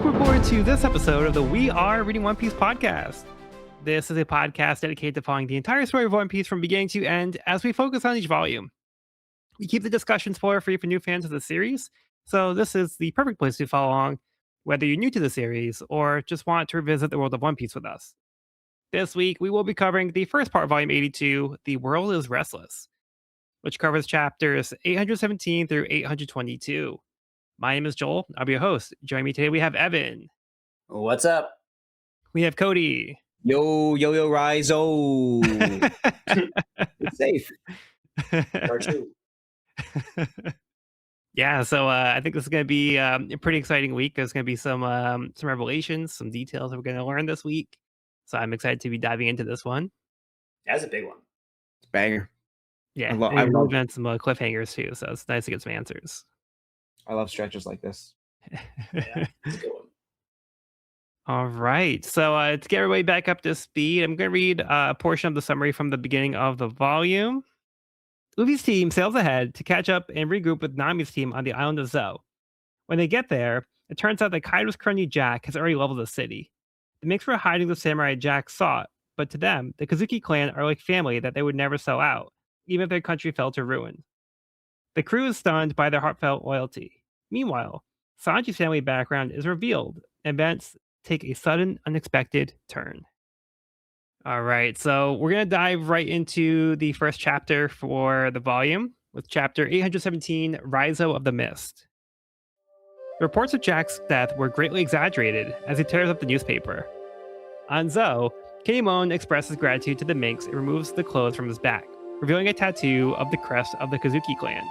welcome aboard to this episode of the We Are Reading One Piece podcast. This is a podcast dedicated to following the entire story of One Piece from beginning to end as we focus on each volume. We keep the discussion spoiler-free for new fans of the series, so this is the perfect place to follow along, whether you're new to the series or just want to revisit the world of One Piece with us. This week, we will be covering the first part of Volume 82, The World is Restless, which covers chapters 817 through 822. My name is Joel. I'll be your host. Joining me today, we have Evan. What's up? We have Cody. Yo, Raizo. It's safe. Part two. Yeah, so I think this is going to be a pretty exciting week. There's going to be some revelations, some details that we're going to learn this week. So I'm excited to be diving into this one. That's a big one. It's banger. Yeah, I love and some cliffhangers too. So it's nice to get some answers. I love stretches like this. Yeah, it's a good one. All right. So to get everybody back up to speed, I'm going to read a portion of the summary from the beginning of the volume. Luffy's team sails ahead to catch up and regroup with Nami's team on the island of Zou. When they get there, it turns out that Kaido's crony Jack has already leveled the city. The Minks were hiding the samurai Jack sought, but to them, the Kozuki clan are like family that they would never sell out, even if their country fell to ruin. The crew is stunned by their heartfelt loyalty. Meanwhile, Sanji's family background is revealed, and events take a sudden, unexpected turn. All right, so we're going to dive right into the first chapter for the volume, with chapter 817, Raizo of the Mist. The reports of Jack's death were greatly exaggerated as he tears up the newspaper. On Zou, Kinemon expresses gratitude to the Minks and removes the clothes from his back, revealing a tattoo of the crest of the Kozuki clan.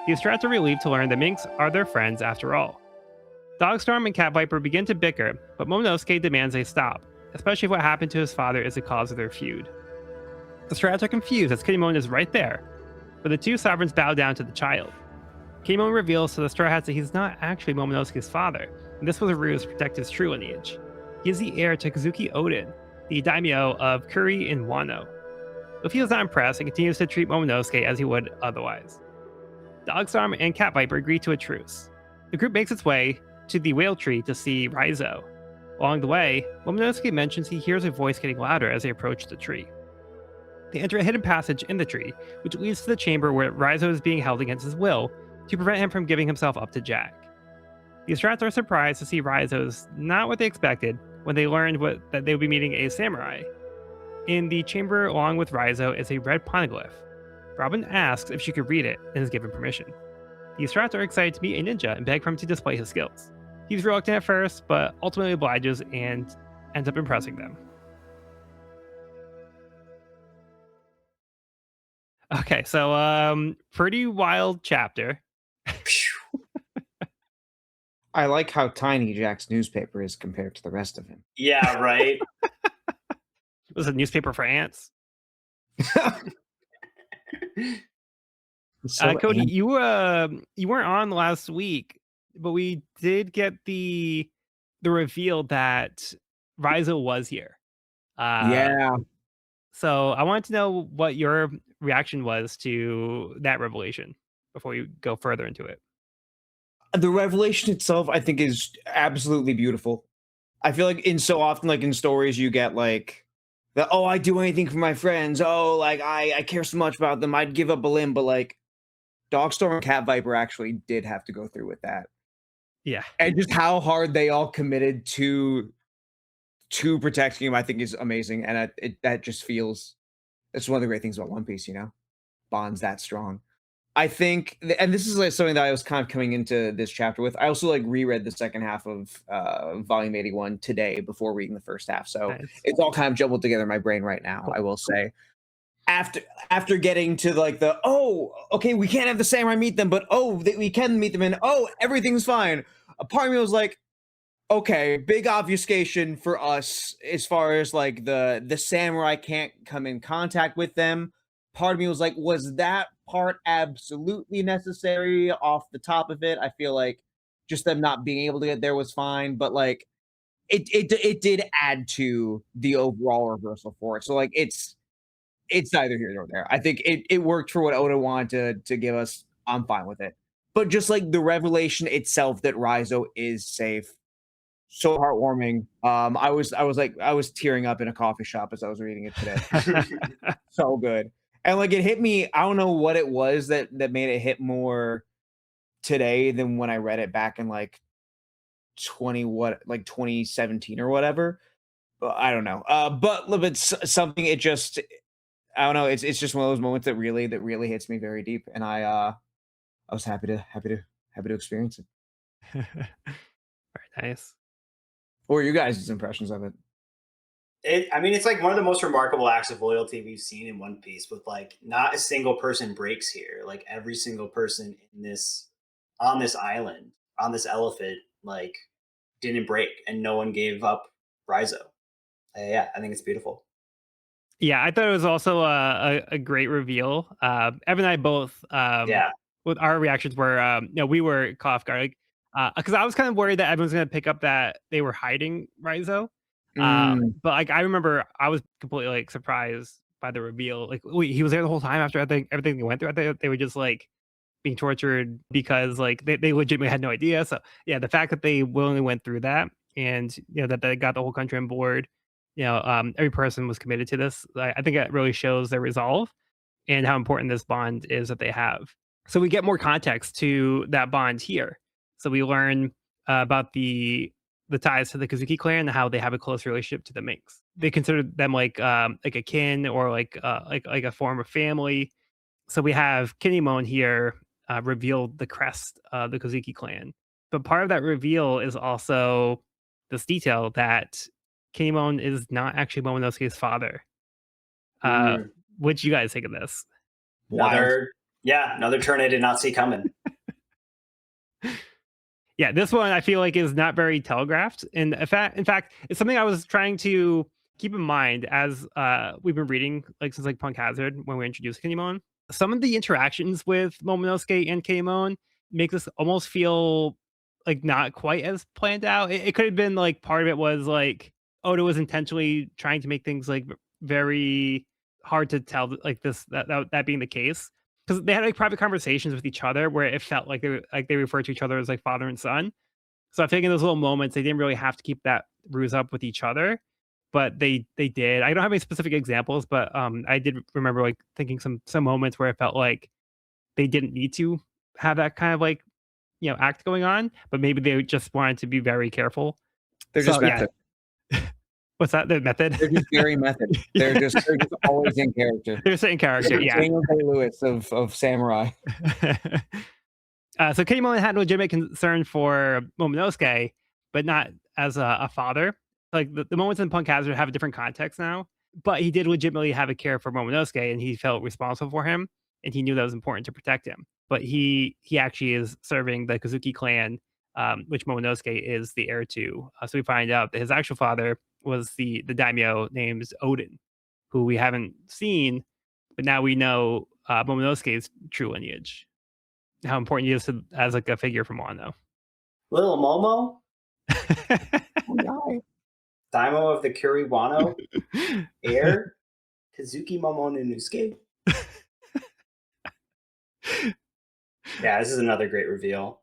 The Astrats are relieved to learn the Minks are their friends after all. Dogstorm and Cat Viper begin to bicker, but Momonosuke demands they stop, especially if what happened to his father is the cause of their feud. The Astrats are confused as Kinemon is right there, but the two sovereigns bow down to the child. Kinemon reveals to the Straw Hats that he's not actually Momonosuke's father, and this was a ruse to protect his true lineage. He is the heir to Kozuki Oden, the daimyo of Kuri in Wano. Luffy is not impressed and continues to treat Momonosuke as he would otherwise. Dogstorm and Cat Viper agree to a truce. The group makes its way to the whale tree to see Raizo. Along the way, Momonosuke mentions he hears a voice getting louder as they approach the tree. They enter a hidden passage in the tree, which leads to the chamber where Raizo is being held against his will to prevent him from giving himself up to Jack. The Astrats are surprised to see Raizo's not what they expected when they learned that they would be meeting a samurai. In the chamber along with Raizo is a red poneglyph. Robin asks if she could read it and is given permission. The Astrats are excited to meet a ninja and beg for him to display his skills. He's reluctant at first, but ultimately obliges and ends up impressing them. Okay, so pretty wild chapter. I like how tiny Jack's newspaper is compared to the rest of him. Yeah, right. It was a newspaper for ants. So Cody, you weren't on last week, but we did get the reveal that Raizo was here. yeah. So I wanted to know what your reaction was to that revelation before you go further into it. The revelation itself, I think, is absolutely beautiful. I feel like in so often, like in stories, you get like I'd do anything for my friends. Oh, like I care so much about them. I'd give up a limb, but like Dogstorm and Cat Viper actually did have to go through with that. Yeah. And just how hard they all committed to protecting him, I think is amazing. And that just feels, that's one of the great things about One Piece, bonds that strong. I think, and this is like something that I was kind of coming into this chapter with. I also like reread the second half of volume 81 today before reading the first half. So Nice. It's all kind of jumbled together in my brain right now, I will say. After getting to like okay, we can't have the samurai meet them, but we can meet them, and everything's fine. A part of me was like, okay, big obfuscation for us as far as like the samurai can't come in contact with them. Part of me was like, was that part absolutely necessary off the top of it? I feel like just them not being able to get there was fine, but like it did add to the overall reversal for it. So like it's neither here nor there. I think it worked for what Oda wanted to give us. I'm fine with it. But just like the revelation itself that Raizo is safe, so heartwarming. I was tearing up in a coffee shop as I was reading it today. So good. And like it hit me, I don't know what it was that made it hit more today than when I read it back in like 2017 or whatever. But I don't know. But it's something it just I don't know, it's just one of those moments that really hits me very deep. And I was happy to experience it. Very nice. What were you guys' impressions of it? I mean, it's like one of the most remarkable acts of loyalty we've seen in One Piece. With like, not a single person breaks here. Like every single person in this on this island, on this elephant, like didn't break, and no one gave up Raizo. Yeah, I think it's beautiful. Yeah, I thought it was also a great reveal. Evan and I both, Yeah. with our reactions were, we were caught off guard, because I was kind of worried that everyone's going to pick up that they were hiding Raizo. Mm, But like, I remember I was completely like surprised by the reveal. Like, wait, he was there the whole time after everything they went through. I think they were just like being tortured because like they legitimately had no idea. So yeah, the fact that they willingly went through that, and that they got the whole country on board, every person was committed to this. I think it really shows their resolve and how important this bond is that they have. So we get more context to that bond here. So we learn about the ties to the Kozuki clan and how they have a close relationship to the Minks. They consider them like a kin, or like a form of family. So we have Kinemon here reveal the crest of the Kozuki clan. But part of that reveal is also this detail that Kinemon is not actually Momonosuke's father. Uh, Mm. what do you guys think of this? wild. Another turn I did not see coming. Yeah, this one I feel like is not very telegraphed. And in fact, it's something I was trying to keep in mind as we've been reading like since like Punk Hazard when we introduced Kinemon. Some of the interactions with Momonosuke and Kinemon make this almost feel like not quite as planned out. It could have been like part of it was like Oda was intentionally trying to make things like very hard to tell like that being the case, because they had like private conversations with each other where it felt like they referred to each other as like father and son. So I think in those little moments they didn't really have to keep that ruse up with each other, but they did. I don't have any specific examples, but I did remember like thinking some moments where it felt like they didn't need to have that kind of like act going on, but maybe they just wanted to be very careful. They're So just yeah, method. what's that? The method? They're just very method. They're just always in character. They're saying character, yeah. Daniel Day-Lewis of Samurai. So Kinemon had legitimate concern for Momonosuke, but not as a father. Like the moments in Punk Hazard have a different context now, but he did legitimately have a care for Momonosuke, and he felt responsible for him, and he knew that was important to protect him. But he actually is serving the Kozuki clan, which Momonosuke is the heir to. So we find out that his actual father was the daimyo named Odin, who we haven't seen, but now we know Momonosuke's true lineage, how important he is as like a figure from Wano. Little Momo, Oh, Daimo of the Kuriwano, Heir, Kazuki Momonosuke. Yeah, this is another great reveal.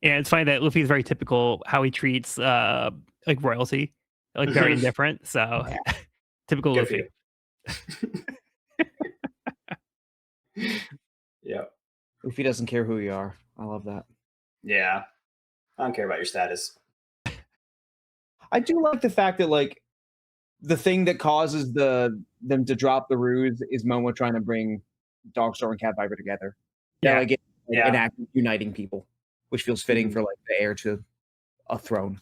And it's funny that Luffy is very typical how he treats like royalty, like very indifferent. So typical Good for Luffy. you. Yeah. If he doesn't care who you are, I love that. Yeah. I don't care about your status. I do like the fact that like the thing that causes them to drop the ruse is Momo trying to bring Dogstar and Cat Viper together. Yeah. Like Yeah. an act of uniting people, which feels fitting for like the heir to a throne.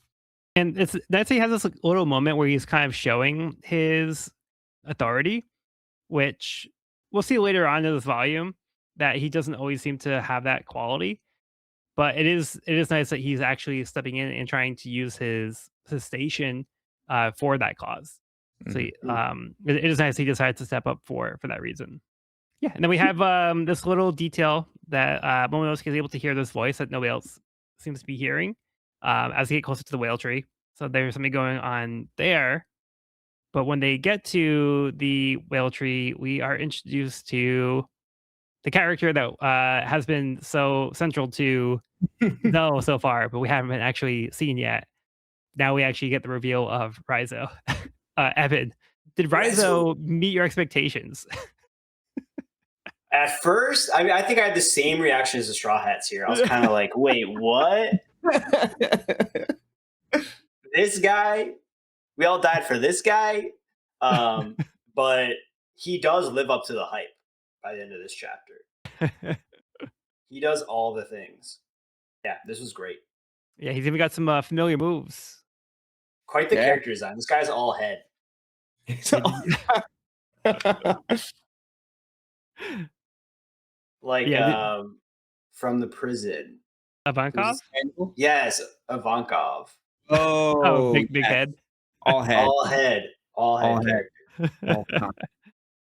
And it's that's he has this like, little moment where he's kind of showing his authority, which we'll see later on in this volume that he doesn't always seem to have that quality. But it is nice that he's actually stepping in and trying to use his station for that cause. So it is nice he decided to step up for that reason. Yeah, and then we have this little detail that Momonosuke is able to hear this voice that nobody else seems to be hearing as they get closer to the whale tree. So there's something going on there. But when they get to the whale tree, we are introduced to the character that has been so central to Zoe so far, but we haven't been actually seen yet. now we actually get the reveal of Raizo. Evan, did Yeah, so Raizo meet your expectations? at first, I mean, I think I had the same reaction as the Straw Hats here. I was kind of like, wait, what? This guy? We all died for this guy? But he does live up to the hype by the end of this chapter. He does all the things. Yeah, this was great. Yeah, he's even got some familiar moves. Quite the Yeah. character design. This guy's all head. Like Yeah, from the prison. Ivankov? Yes, Ivankov. Oh, Oh, big yes. head. All head. All head. All head All head. character. All time.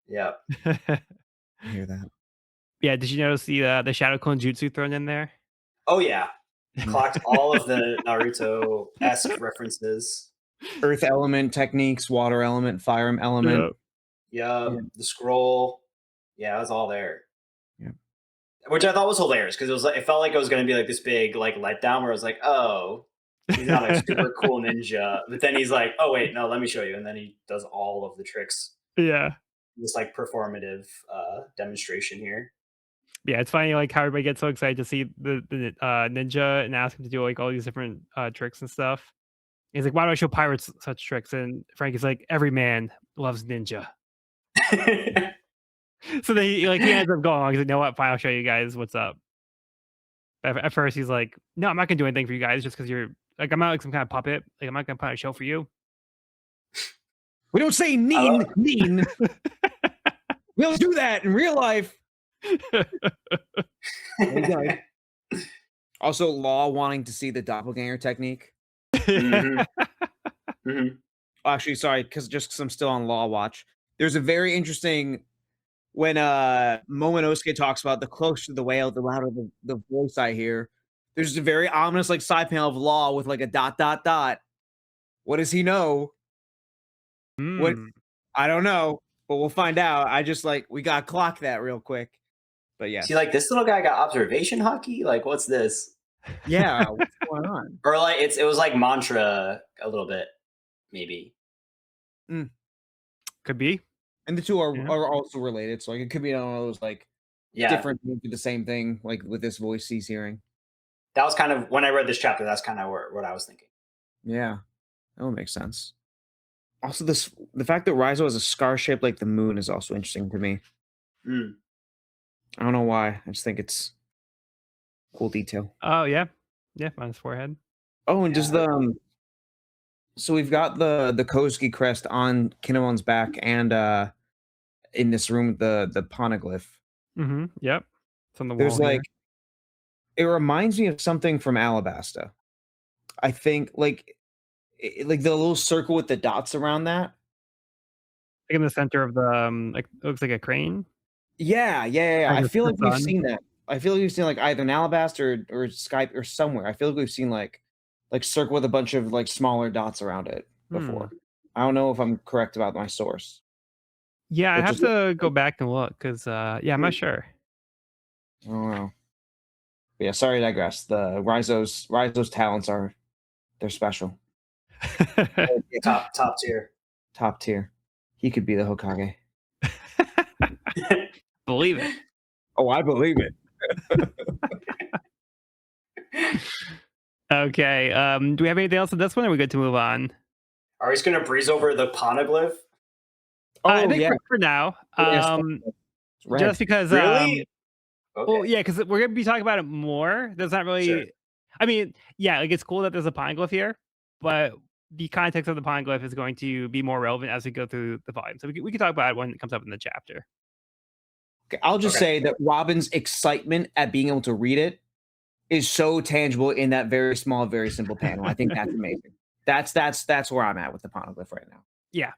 Yeah. I hear that. Yeah, did you notice the Shadow Clone Jutsu thrown in there? Oh yeah. Clocked all of the Naruto-esque references. Earth element techniques, water element, fire element. Yeah. The scroll. Yeah, it was all there. Yeah. Which I thought was hilarious because it felt like it was going to be like this big like letdown where I was like, oh, he's not a super cool ninja, but then he's like, oh wait, no, let me show you, and then he does all of the tricks. Yeah. This like performative demonstration here. Yeah, it's funny like how everybody gets so excited to see the ninja and ask him to do like all these different tricks and stuff. He's like, why do I show pirates such tricks? And Frank is like, every man loves ninja. So then he ends up going along. He's like, you know what? Fine, I'll show you guys what's up. At first, he's like, no, I'm not gonna do anything for you guys just because you're like, I'm not like some kind of puppet. Like, I'm not gonna put on a show for you. We don't say mean. We don't do that in real life. Also, Law wanting to see the doppelganger technique. Mhm. Mhm. Actually, sorry, because I'm still on Law watch. There's a very interesting when Momonosuke talks about the closer to the whale, the louder the voice I hear. There's a very ominous like side panel of Law with like a ... What does he know? What Mm. I don't know, but we'll find out. I just like we got to clock that real quick. But yeah, See, like this little guy got observation hockey. Like, what's this? yeah, what's going on? Or like it was like mantra a little bit, maybe. Could be. And the two are Yeah. also related, so like it could be one of those like Yeah, different things do the same thing, like with this voice he's hearing. that was kind of when I read this chapter. That's kind of what I was thinking. Yeah, that would make sense. Also, the fact that Raizo has a scar shaped like the moon is also interesting to me. Mm. I don't know why. I just think it's cool detail. Oh yeah, on his forehead. Oh, and does the so we've got the Kozuki crest on Kinemon's back and in this room the poneglyph. Mm-hmm. Yep. It's on the wall. There's here. like it reminds me of something from Alabasta. I think like like the little circle with the dots around that. Like in the center of the like it looks like a crane. Yeah. Like I the feel like we've sun. seen that. I feel like we've seen like either an Alabasta or Skype or somewhere. I feel like we've seen like circle with a bunch of like smaller dots around it before. I don't know if I'm correct about my source. Yeah, I But have just- to go back and look because yeah, I'm not sure. I don't know. But yeah, sorry to digress. The Raizo's talents they're special. Top tier. Top tier. He could be the Hokage. Believe it. Oh, I believe it. Okay. Do we have anything else on this one? Or are we good to move on? Are we just gonna breeze over the poneglyph? I Oh think yeah. for now. It's red. Just because Really? Okay. well, yeah, because we're gonna be talking about it more. There's not really Sure. I mean, yeah, like it's cool that there's a poneglyph here, but the context of the poneglyph is going to be more relevant as we go through the volume. So we can talk about it when it comes up in the chapter. Okay, I'll just say that Robin's excitement at being able to read it is so tangible in that very small, very simple panel. I think that's amazing. That's where I'm at with the poneglyph right now. Yeah.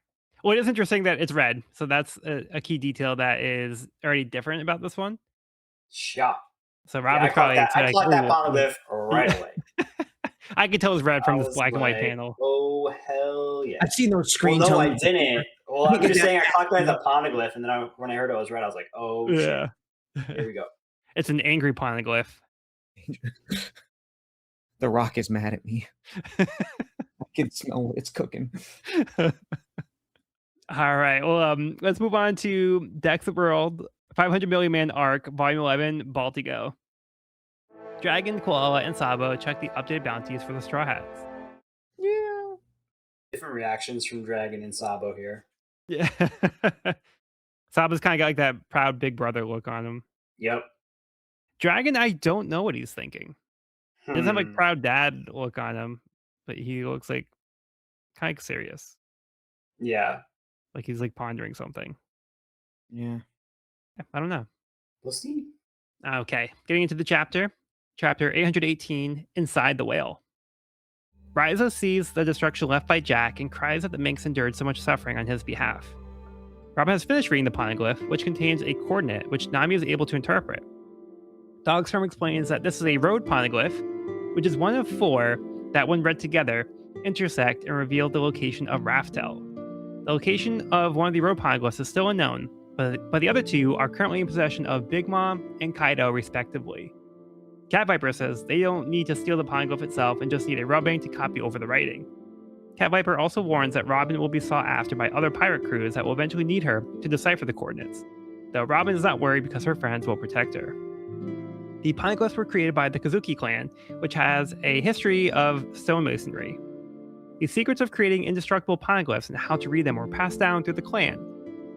Well, it is interesting that it's red. So that's a key detail that is already different about this one. Yeah. So Yeah, Robin's I caught probably that. I caught that "Ooh." poneglyph right away. I could tell it's red from I this was black and white like, panel. oh hell yeah! I've seen those Well, screen no, I tones. didn't. Well, I'm just saying I clocked that as a poneglyph, and then when I heard it was red, I was like, oh Yeah. shit! Here we go. It's an angry poneglyph. The Rock is mad at me. can smell it's cooking. All right. Well, let's move on to Dex the World, 500 Million Man Arc, Volume 11, Baltigo. Dragon, Koala, and Sabo check the updated bounties for the Straw Hats. Yeah. Different reactions from Dragon and Sabo here. Yeah. Sabo's kind of got like that proud big brother look on him. Yep. Dragon, I don't know what he's thinking. He doesn't have like Hmm. proud dad look on him, but he looks like kind of serious. Yeah. Like he's like pondering something. Yeah. I don't know. We'll see. Okay, getting into the chapter. Chapter 818, Inside the Whale. Raizo sees the destruction left by Jack and cries that the minx endured so much suffering on his behalf. Robin has finished reading the poneglyph, which contains a coordinate which Nami is able to interpret. Dogstorm explains that this is a road poneglyph, which is one of 4 that, when read together, intersect and reveal the location of Raftel. The location of one of the road poneglyphs is still unknown, but the other 2 are currently in possession of Big Mom and Kaido, respectively. Cat Viper says they don't need to steal the poneglyph itself and just need a rubbing to copy over the writing. Cat Viper also warns that Robin will be sought after by other pirate crews that will eventually need her to decipher the coordinates, though Robin is not worried because her friends will protect her. The poneglyphs were created by the Kozuki clan, which has a history of stonemasonry. The secrets of creating indestructible poneglyphs and how to read them were passed down through the clan,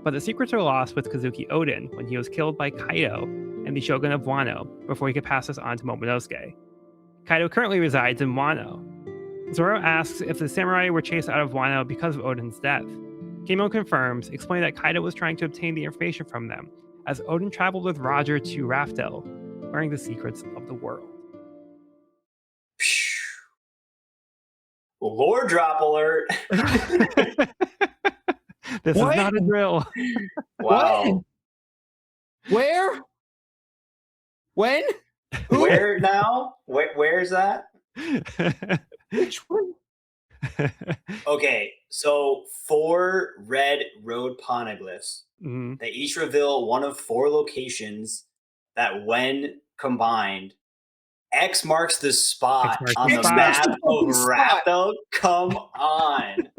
but the secrets are lost with Kozuki Odin when he was killed by Kaido and the Shogun of Wano before he could pass this on to Momonosuke. Kaido currently resides in Wano. Zoro asks if the samurai were chased out of Wano because of Odin's death. Kamo confirms, explaining that Kaido was trying to obtain the information from them, as Odin traveled with Roger to Raftel, learning the secrets of the world. Lore drop alert. This What? is not a drill. Wow. Where? When? Who? Where now? Where's that? Which one? Okay, so 4 red road poneglyphs. Mhm. They each reveal one of 4 locations that, when combined, X marks the spot X marks on the the spot. map X of marks the spot. Raftel. Come on.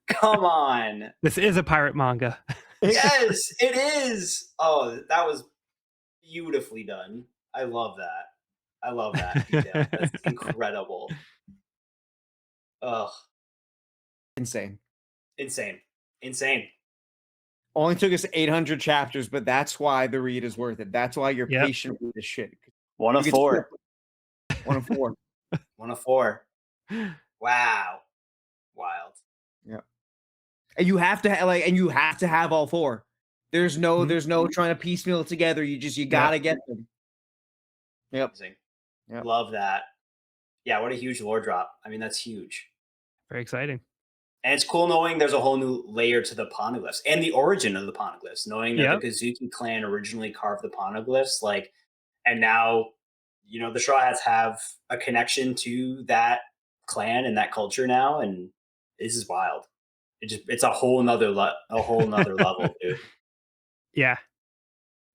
Come on. This is a pirate manga. Yes, it is. Oh, that was beautifully done. I love that. I love that detail. That's incredible. Ugh. Insane. Insane. Insane. Only took us 800 chapters, but that's why the read is worth it. That's why you're Yep. patient with this shit. One You of get 4. 1 of 4. 1 of 4. Wow. Wild. And you have to and you have to have all 4. There's no Mhm. there's no trying to piecemeal it together. You gotta get them. Yep. Amazing. Yep. Love that. Yeah, what a huge lore drop. I mean, that's huge. Very exciting. And it's cool knowing there's a whole new layer to the poneglyphs and the origin of the poneglyphs, knowing that Yep. the Kozuki clan originally carved the poneglyphs, and now, the Straw Hats have a connection to that clan and that culture now, and this is wild. It's a whole nother level, dude. Yeah.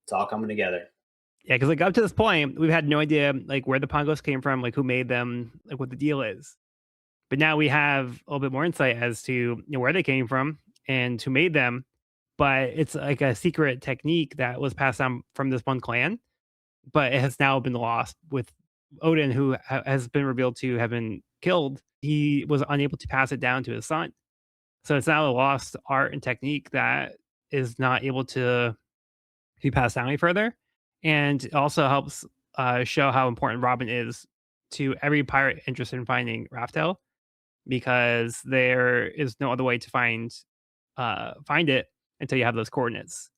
It's all coming together. Yeah, because like up to this point, we've had no idea like where the Pongos came from, like who made them, like what the deal is. But now we have a little bit more insight as to where they came from and who made them. But it's like a secret technique that was passed down from this one clan, but it has now been lost with Odin, who has been revealed to have been killed. He was unable to pass it down to his son. So it's now a lost art and technique that is not able to be passed down any further. And it also helps show how important Robin is to every pirate interested in finding Raftel, because there is no other way to find it until you have those coordinates.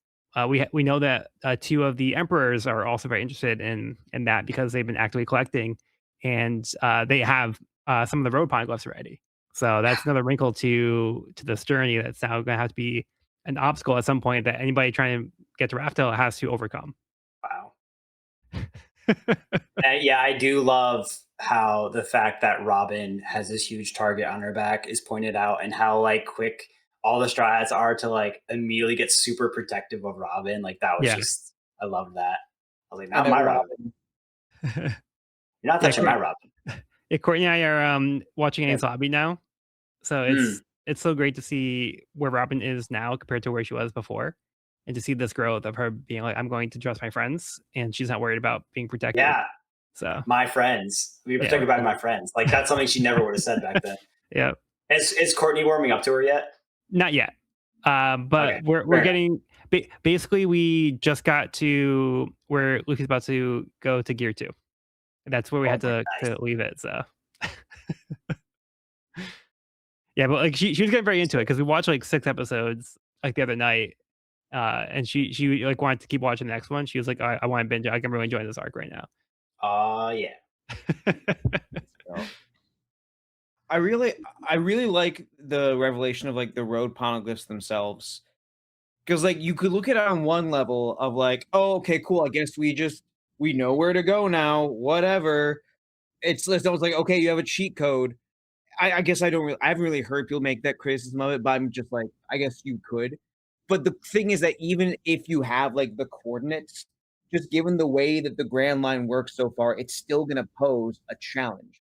We know that 2 of the emperors are also very interested in that because they've been actively collecting, and they have some of the road poneglyphs already. So that's another wrinkle to this journey that's now going to have to be an obstacle at some point that anybody trying to get to Raftel has to overcome. Wow. Yeah, I do love how the fact that Robin has this huge target on her back is pointed out, and how quick all the Straw Hats are to immediately get super protective of Robin. That was Yeah. just, I love that. I was like, not my Robin. You're not touching my Robin. Yeah, Courtney and I are watching Yeah. Ace Lobby now, So Mm. it's so great to see where Robin is now compared to where she was before, and to see this growth of her being like, "I'm going to trust my friends," and she's not worried about being protected. Yeah, So my friends. We were yeah, talking about my friends. Like that's something she never would have said back then. yeah, Is Courtney warming up to her yet? not yet. Okay, But we're fair enough. getting basically we just got to where Lucy's about to go to Gear 2. That's where we Oh had my Nice. to leave it. So yeah, but like she was getting very into it because we watched like 6 episodes like the other night. And she like wanted to keep watching the next one. She was like, I want to binge it. Like, I'm really enjoying this arc right now. Yeah. god. I really like the revelation of like the road poneglyphs themselves. Because like you could look at it on one level of like, oh, okay, cool. I guess we know where to go now. Whatever. It's almost like, okay, you have a cheat code. I guess I haven't really heard people make that criticism of it, but I'm just like, I guess you could. But the thing is that even if you have like the coordinates, just given the way that the Grand Line works so far, it's still gonna pose a challenge.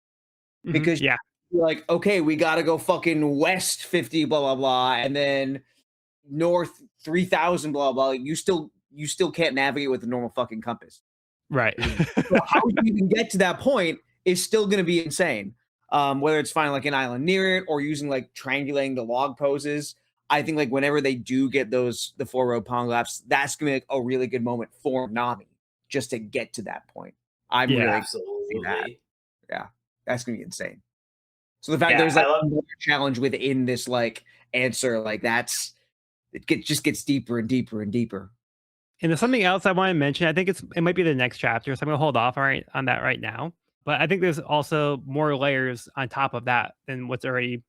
Because Yeah, you're like, okay, we gotta go fucking west 50, blah blah blah, and then north 3,000, blah blah. You still can't navigate with a normal fucking compass. right. So how you even get to that point is still going to be insane. Whether it's finding like an island near it or using like triangulating the log poses. I think like whenever they do get the 4 road pong laps, that's going to be like, a really good moment for Nami just to get to that point. I'm Yeah. really excited to see that. Absolutely. Yeah, that's going to be insane. So the fact Yeah, there's I like love. more challenge within this like answer, like just gets deeper and deeper and deeper. And there's something else I want to mention. I think it might be the next chapter, so I'm gonna hold off on that right now. But I think there's also more layers on top of that than what's already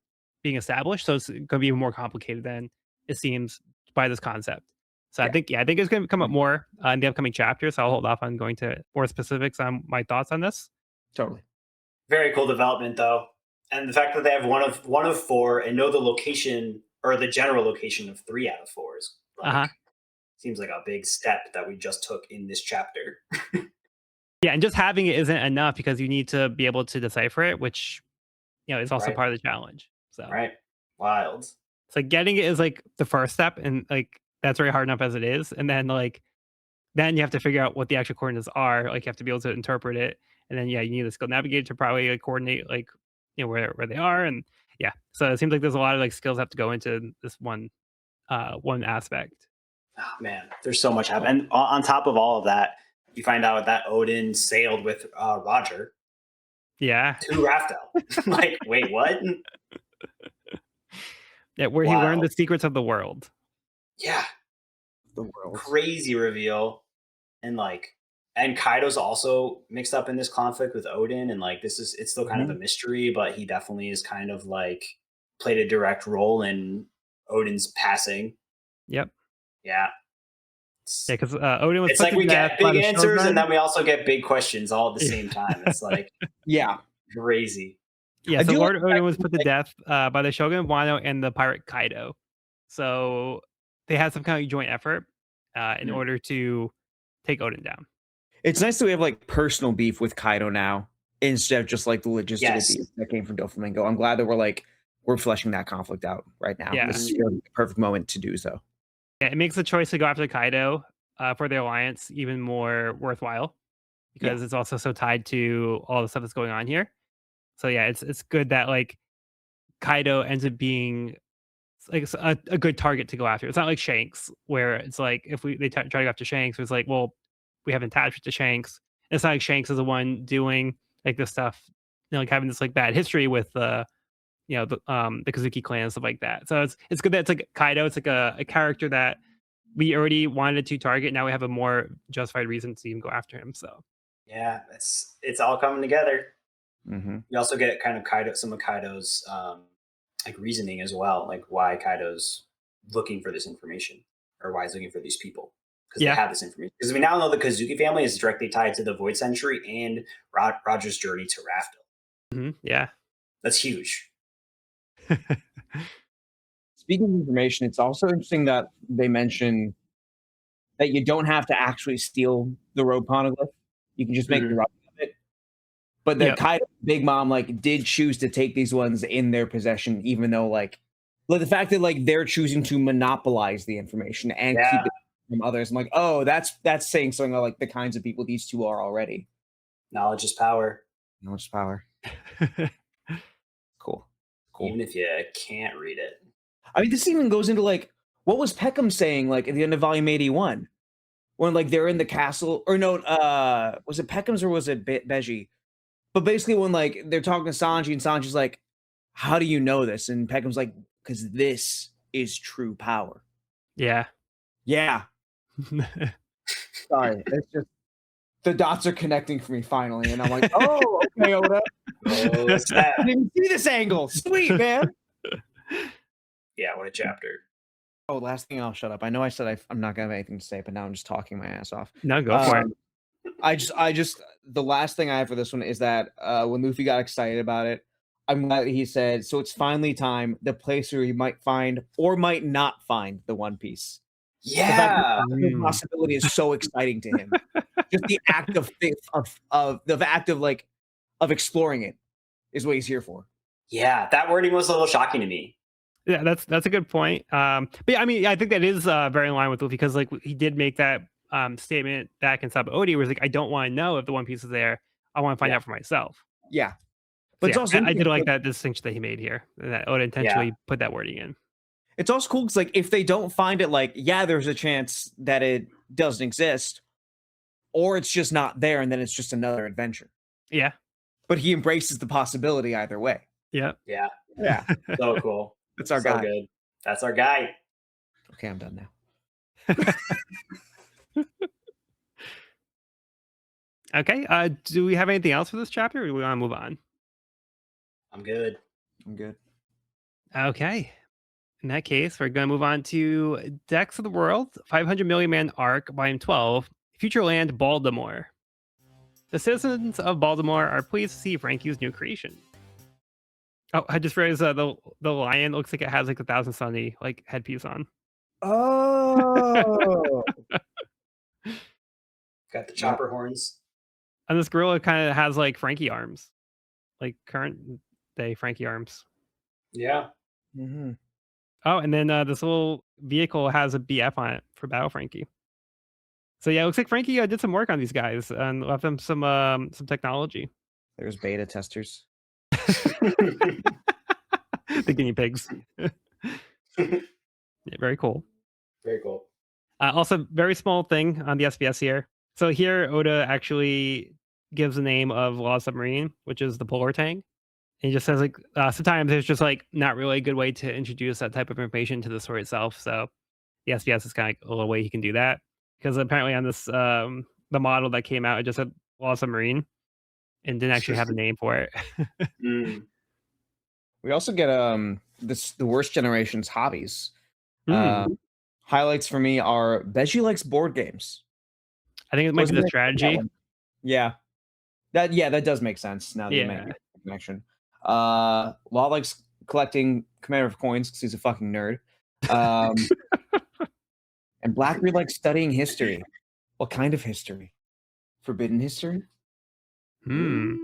being established. So it's gonna be more complicated than it seems by this concept. So Yeah, I think it's gonna come up more in the upcoming chapters. So I'll hold off on going to more specifics on my thoughts on this. totally. Very cool development though, and the fact that they have one of four and know the location or the general location of 3 out of 4 is Uh like huh. seems like a big step that we just took in this chapter. Yeah, and just having it isn't enough because you need to be able to decipher it, which is also Right. part of the challenge. So Right. Wild. it's like getting it is like the first step, and like that's very hard enough as it is. And then then you have to figure out what the actual coordinates are. Like you have to be able to interpret it, and then you need a skill navigator to probably like, coordinate like where they are, and yeah. So it seems like there's a lot of like skills have to go into this one aspect. Oh man, there's so much happening. And on top of all of that, you find out that Odin sailed with Roger Yeah, to Raftel. Like, wait, what? yeah, where he learned Wild. the secrets of the world. Yeah, The world. crazy reveal. And like, and Kaido's also mixed up in this conflict with Odin, and like, it's still kind of a mystery, but he definitely is kind of like played a direct role in Odin's passing. Yep. Yeah. Yeah, because Odin was It's put like to we death get by big the answers and Shogun. then we also get big questions all at the same time. It's like Yeah. crazy. Yeah, I so do like Lord the Odin fact was that, put to like, death by the Shogun Wano and the pirate Kaido. So they had some kind of joint effort in Hmm. order to take Odin down. it's nice that we have like personal beef with Kaido now instead of just like the logistical Yes. beef that came from Doflamingo. I'm glad that we're fleshing that conflict out right now. Yeah. This feels like the perfect moment to do so. Yeah, it makes the choice to go after Kaido for the alliance even more worthwhile Yeah. because it's also so tied to all the stuff that's going on here. So yeah, it's good that like Kaido ends up being like a good target to go after. It's not like Shanks where it's like if they try to go after Shanks, it's like well we have attachment to Shanks. It's not like Shanks is the one doing like this stuff, like having this like bad history with the Kozuki clan and stuff like that. So it's good that it's like Kaido. It's like a character that we already wanted to target. Now we have a more justified reason to even go after him. So Yeah, it's all coming together. Mm-hmm. You also get kind of some of Kaido's like reasoning as well, like why Kaido's looking for this information or why he's looking for these people because they yeah, have this information. Because we now know the Kazuki family is directly tied to the Void Century and Roger's journey to Raftel. yeah, That's huge. Speaking of information, it's also interesting that they mention that you don't have to actually steal the road poneglyph. You can just make the Mhm. run of it. But the Yep. kind of Big Mom like did choose to take these ones in their possession, even though like the fact that like they're choosing to monopolize the information and Yeah. keep it from others. I'm like, oh, that's saying something about like the kinds of people these two are already. Knowledge is power. Knowledge is power. Cool. Even if you can't read it. I mean, this even goes into like what was Peckham saying like at the end of volume 81 when like they're in the castle, or no, was it Peckham's or was it Beji? But basically when like they're talking to Sanji and Sanji's like, how do you know this? And Peckham's like, because this is true power. Yeah. Yeah. Sorry. It's just the dots are connecting for me finally. And I'm like, oh, okay, Oda. Oh, what's that? I didn't see this angle. Sweet, man. Yeah, what a chapter. Oh, last thing, I'll shut up. I know I said I'm not gonna have anything to say, but now I'm just talking my ass off. No, go for it. I just the last thing I have for this one is that when Luffy got excited about it, I'm glad that he said, so it's finally time, the place where he might find or might not find the One Piece. Yeah. The possibility is so exciting to him. Just the act of exploring it is what he's here for. Yeah, that wording was a little shocking to me. Yeah, that's a good point. But yeah, I mean, I think that is very in line with Luffy because like he did make that statement back in Sub Odie where he's like, I don't want to know if the One Piece is there. I want to find out for myself. Yeah. But But yeah, it's also I did like that distinction that he made here. That Oda intentionally put that wording in. It's also cool because like if they don't find it, like, yeah, there's a chance that it doesn't exist, or it's just not there, and then it's just another adventure. Yeah. But he embraces the possibility either way. Yeah. Yeah. Yeah. So cool. That's our So guy. good. That's our guy. Okay, I'm done now. Okay. Do we have anything else for this chapter, or do we want to move on? I'm good. I'm good. Okay. In that case, we're going to move on to Decks of the World, 500 Million Man Arc, Volume 12, Future Land, Baltimore. The citizens of Baltimore are pleased to see Frankie's new creation. Oh, I just realized the lion looks like it has like a Thousand Sunny like headpiece on. Oh. Got the chopper horns. And this gorilla kind of has like Frankie arms, like current day Frankie arms. Yeah. Mm-hmm. Oh, and then this little vehicle has a BF on it for Battle Frankie. So yeah, it looks like Frankie did some work on these guys and left them some technology. There's beta testers. The guinea pigs. Yeah, very cool. Very cool. Also, very small thing on the SBS here. So here, Oda actually gives the name of Law Submarine, which is the polar tank. And he just says like sometimes there's just like not really a good way to introduce that type of information to the story itself. So the SBS is kind of like a little way he can do that because apparently on this the model that came out, it just said Law Submarine and didn't actually have a name for it. We also get the worst generation's hobbies. Highlights for me are Beji likes board games. I think it might be the strategy. Yeah. That does make sense now that you make the connection. Law likes collecting commemorative coins because he's a fucking nerd. And Blackbeard likes studying history. What kind of history? Forbidden history? Who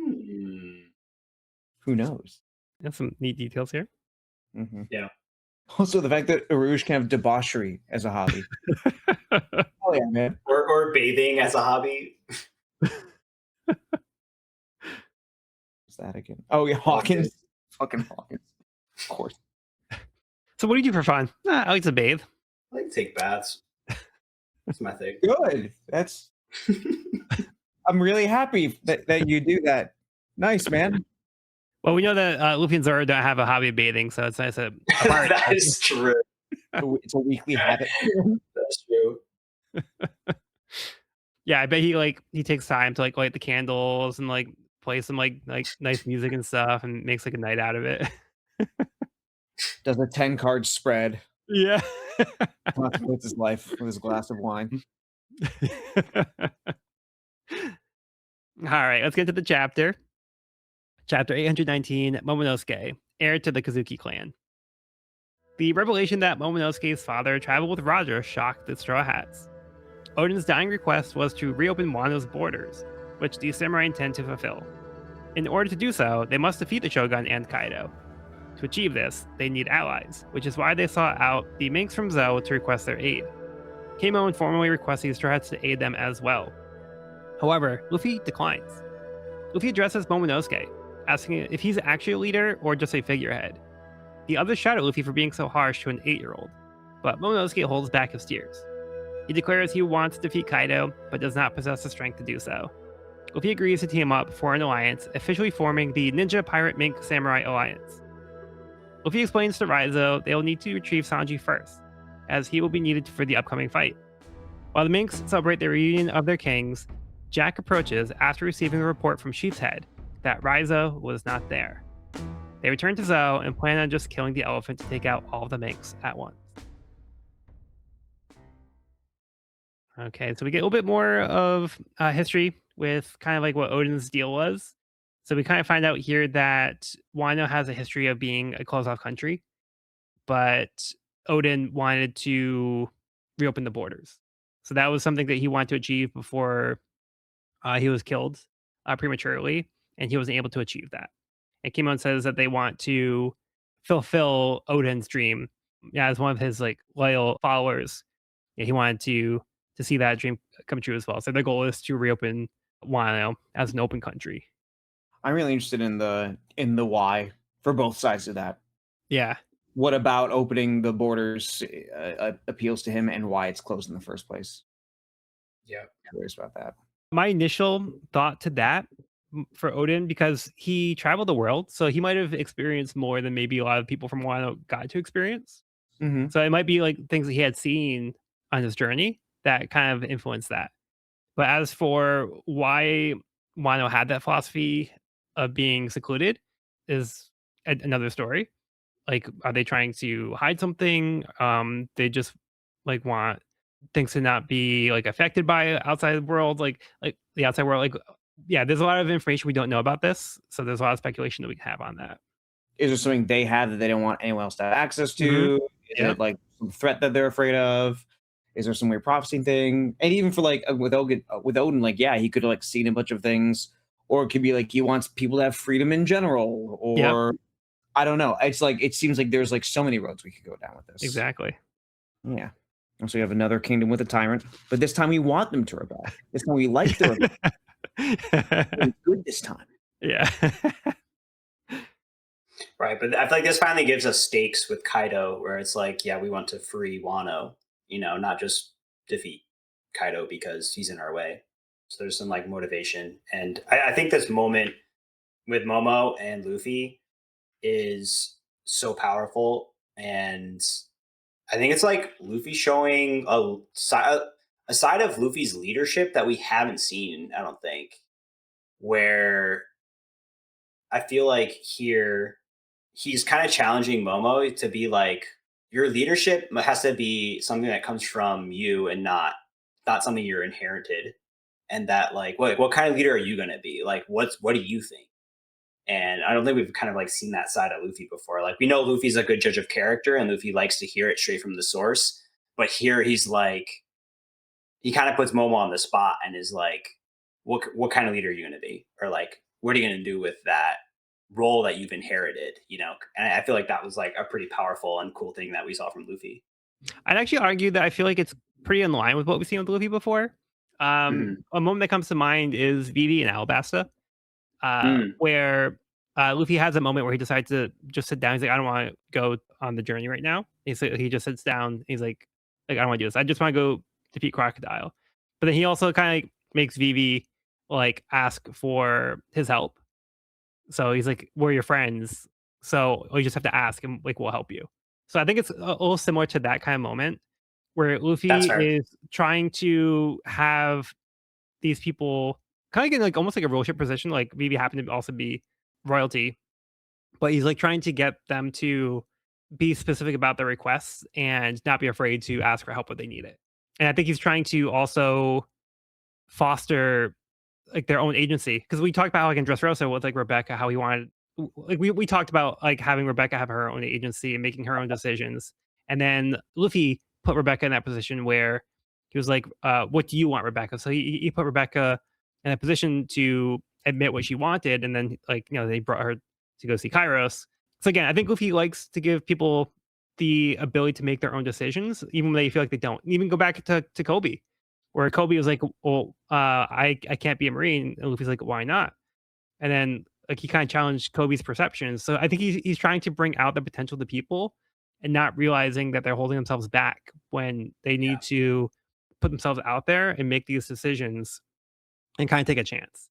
knows? That's some neat details here. Mm-hmm. Yeah. Also, the fact that Aruj can have debauchery as a hobby. Oh yeah, man. Or bathing as a hobby. What's that again? Oh yeah, Hawkins. Fucking Hawkins. Of course. So what do you do for fun? I like to bathe. I like to take baths. That's my thing. Good. That's I'm really happy that you do that. Nice, man. Well, we know that Luffy and Zoro don't have a hobby of bathing, so it's nice to That is true. It's a weekly habit. That's true. Yeah, I bet he takes time to like light the candles and like play some like nice music and stuff and makes like a night out of it. Does a 10-card spread. Yeah. Contemplates his life with his glass of wine. All right, let's get to the chapter. Chapter 819, Momonosuke, heir to the Kozuki clan. The revelation that Momonosuke's father traveled with Roger shocked the Straw Hats. Odin's dying request was to reopen Wano's borders, which the samurai intend to fulfill. In order to do so, they must defeat the Shogun and Kaido. To achieve this, they need allies, which is why they sought out the Minks from Zou to request their aid. Kamo informally requests these Straw Hats to aid them as well. However, Luffy declines. Luffy addresses Momonosuke, asking if he's actually a leader or just a figurehead. The others shout at Luffy for being so harsh to an 8-year-old, but Momonosuke holds back his tears. He declares he wants to defeat Kaido, but does not possess the strength to do so. Luffy agrees to team up for an alliance, officially forming the Ninja Pirate Mink Samurai Alliance. Luffy explains to Raizo they will need to retrieve Sanji first, as he will be needed for the upcoming fight. While the Minks celebrate the reunion of their kings, Jack approaches after receiving a report from Sheep's Head that Raizo was not there. They return to Zou and plan on just killing the elephant to take out all of the Minks at once. Okay, so we get a little bit more of history with kind of like what Odin's deal was. So we kind of find out here that Wano has a history of being a closed off country, but Odin wanted to reopen the borders. So that was something that he wanted to achieve before he was killed prematurely, and he wasn't able to achieve that. And Kimon says that they want to fulfill Odin's dream. Yeah, as one of his like loyal followers, yeah, he wanted to see that dream come true as well. So their goal is to reopen Wano as an open country. I'm really interested in the why for both sides of that. Yeah. What about opening the borders appeals to him, and why it's closed in the first place? Yeah, Curious about that. My initial thought to that for Odin, because he traveled the world, so he might have experienced more than maybe a lot of people from Wano got to experience. Mm-hmm. So it might be like things that he had seen on his journey that kind of influenced that. But as for why Wano had that philosophy of being secluded is another story. Like, are they trying to hide something? They just like want things to not be like affected by outside the world, like the outside world. Like, yeah, there's a lot of information we don't know about this, so there's a lot of speculation that we have on that. Is there something they have that they don't want anyone else to have access to? Mhm. Is Yeah. it like some threat that they're afraid of? Is there some weird prophecy thing? And even for like with Odin, like yeah, he could have like seen a bunch of things, or it could be like he wants people to have freedom in general, Yep. or I don't know. It's like it seems like there's like so many roads we could go down with this. Exactly. Yeah. And so we have another kingdom with a tyrant, but this time we want them to rebel. This time we like the rebel. It's good this time. Yeah. right. But I feel like this finally gives us stakes with Kaido, where it's like, yeah, we want to free Wano, not just defeat Kaido because he's in our way. So there's some like motivation, and I think this moment with Momo and Luffy is so powerful, and I think it's like Luffy showing a side of Luffy's leadership that we haven't seen, I don't think, where I feel like here he's kind of challenging Momo to be like, your leadership has to be something that comes from you and not something you're inherited. And that like, what kind of leader are you going to be? Like, what do you think? And I don't think we've kind of like seen that side of Luffy before. Like we know Luffy's a good judge of character and Luffy likes to hear it straight from the source. But here he's like, he kind of puts Momo on the spot and is like, what kind of leader are you going to be? Or like, what are you going to do with that role that you've inherited? And I feel like that was like a pretty powerful and cool thing that we saw from Luffy. I'd actually argue that I feel like it's pretty in line with what we've seen with Luffy before. Mhm. A moment that comes to mind is Vivi and Alabasta, where Luffy has a moment where he decides to just sit down. He's like, I don't want to go on the journey right now. He just sits down. He's like I don't want to do this. I just want to go defeat Crocodile. But then he also kind of makes Vivi like ask for his help. So he's like, we're your friends. So you just have to ask and like we'll help you. So I think it's a little similar to that kind of moment where Luffy That's fair. is trying to have these people kind of get like almost like a rulership position. Like Vivi happened to also be royalty, but he's like trying to get them to be specific about their requests and not be afraid to ask for help when they need it. And I think he's trying to also foster like their own agency because we talked about like in Dressrosa with like Rebecca, how he wanted like we talked about like having Rebecca have her own agency and making her own decisions. And then Luffy put Rebecca in that position where he was like, what do you want, Rebecca? So he put Rebecca in a position to admit what she wanted, and then like they brought her to go see Kairos. So again, I think Luffy likes to give people the ability to make their own decisions, even when they feel like they don't. Even go back to Kobe, where Kobe was like, "Well, I can't be a Marine," and Luffy's like, "Why not?" And then like he kind of challenged Kobe's perceptions. So I think he's trying to bring out the potential to people and not realizing that they're holding themselves back when they Yeah. need to put themselves out there and make these decisions and kind of take a chance.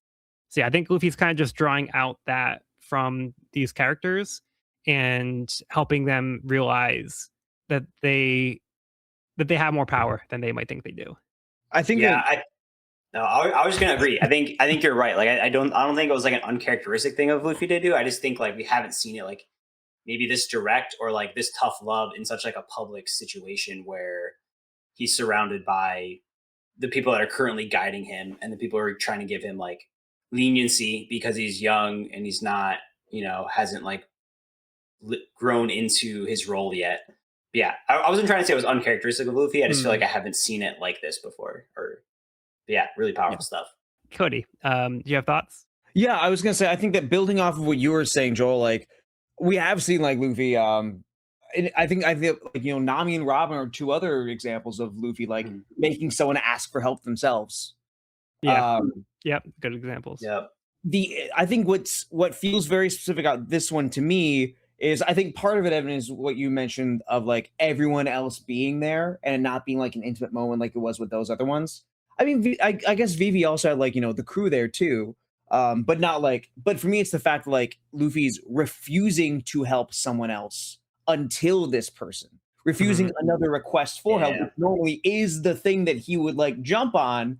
So yeah, I think Luffy's kind of just drawing out that from these characters and helping them realize that they have more power than they might think they do. I think Yeah, I was gonna agree. I think you're right. Like I don't think it was like an uncharacteristic thing of Luffy to do. I just think like we haven't seen it like maybe this direct or like this tough love in such like a public situation where he's surrounded by the people that are currently guiding him and the people who are trying to give him like leniency because he's young and he's not, hasn't like grown into his role yet. But yeah, I wasn't trying to say it was uncharacteristic of Luffy. I just feel like I haven't seen it like this before. But yeah, really Yeah. powerful stuff. Cody, do you have thoughts? Yeah, I was gonna say, I think that building off of what you were saying, Joel, like we have seen like Luffy, and I think like, Nami and Robin are two other examples of Luffy like Mhm. making someone ask for help themselves. Yeah. Um, Yep. Good examples. Yep. I think what feels very specific about this one to me is I think part of it, Evan, is what you mentioned of like everyone else being there and it not being like an intimate moment like it was with those other ones. I mean, I guess Vivi also had like the crew there too, but not like. But for me, it's the fact that like Luffy's refusing to help someone else until this person, refusing another request for help, Yeah. which normally is the thing that he would like jump on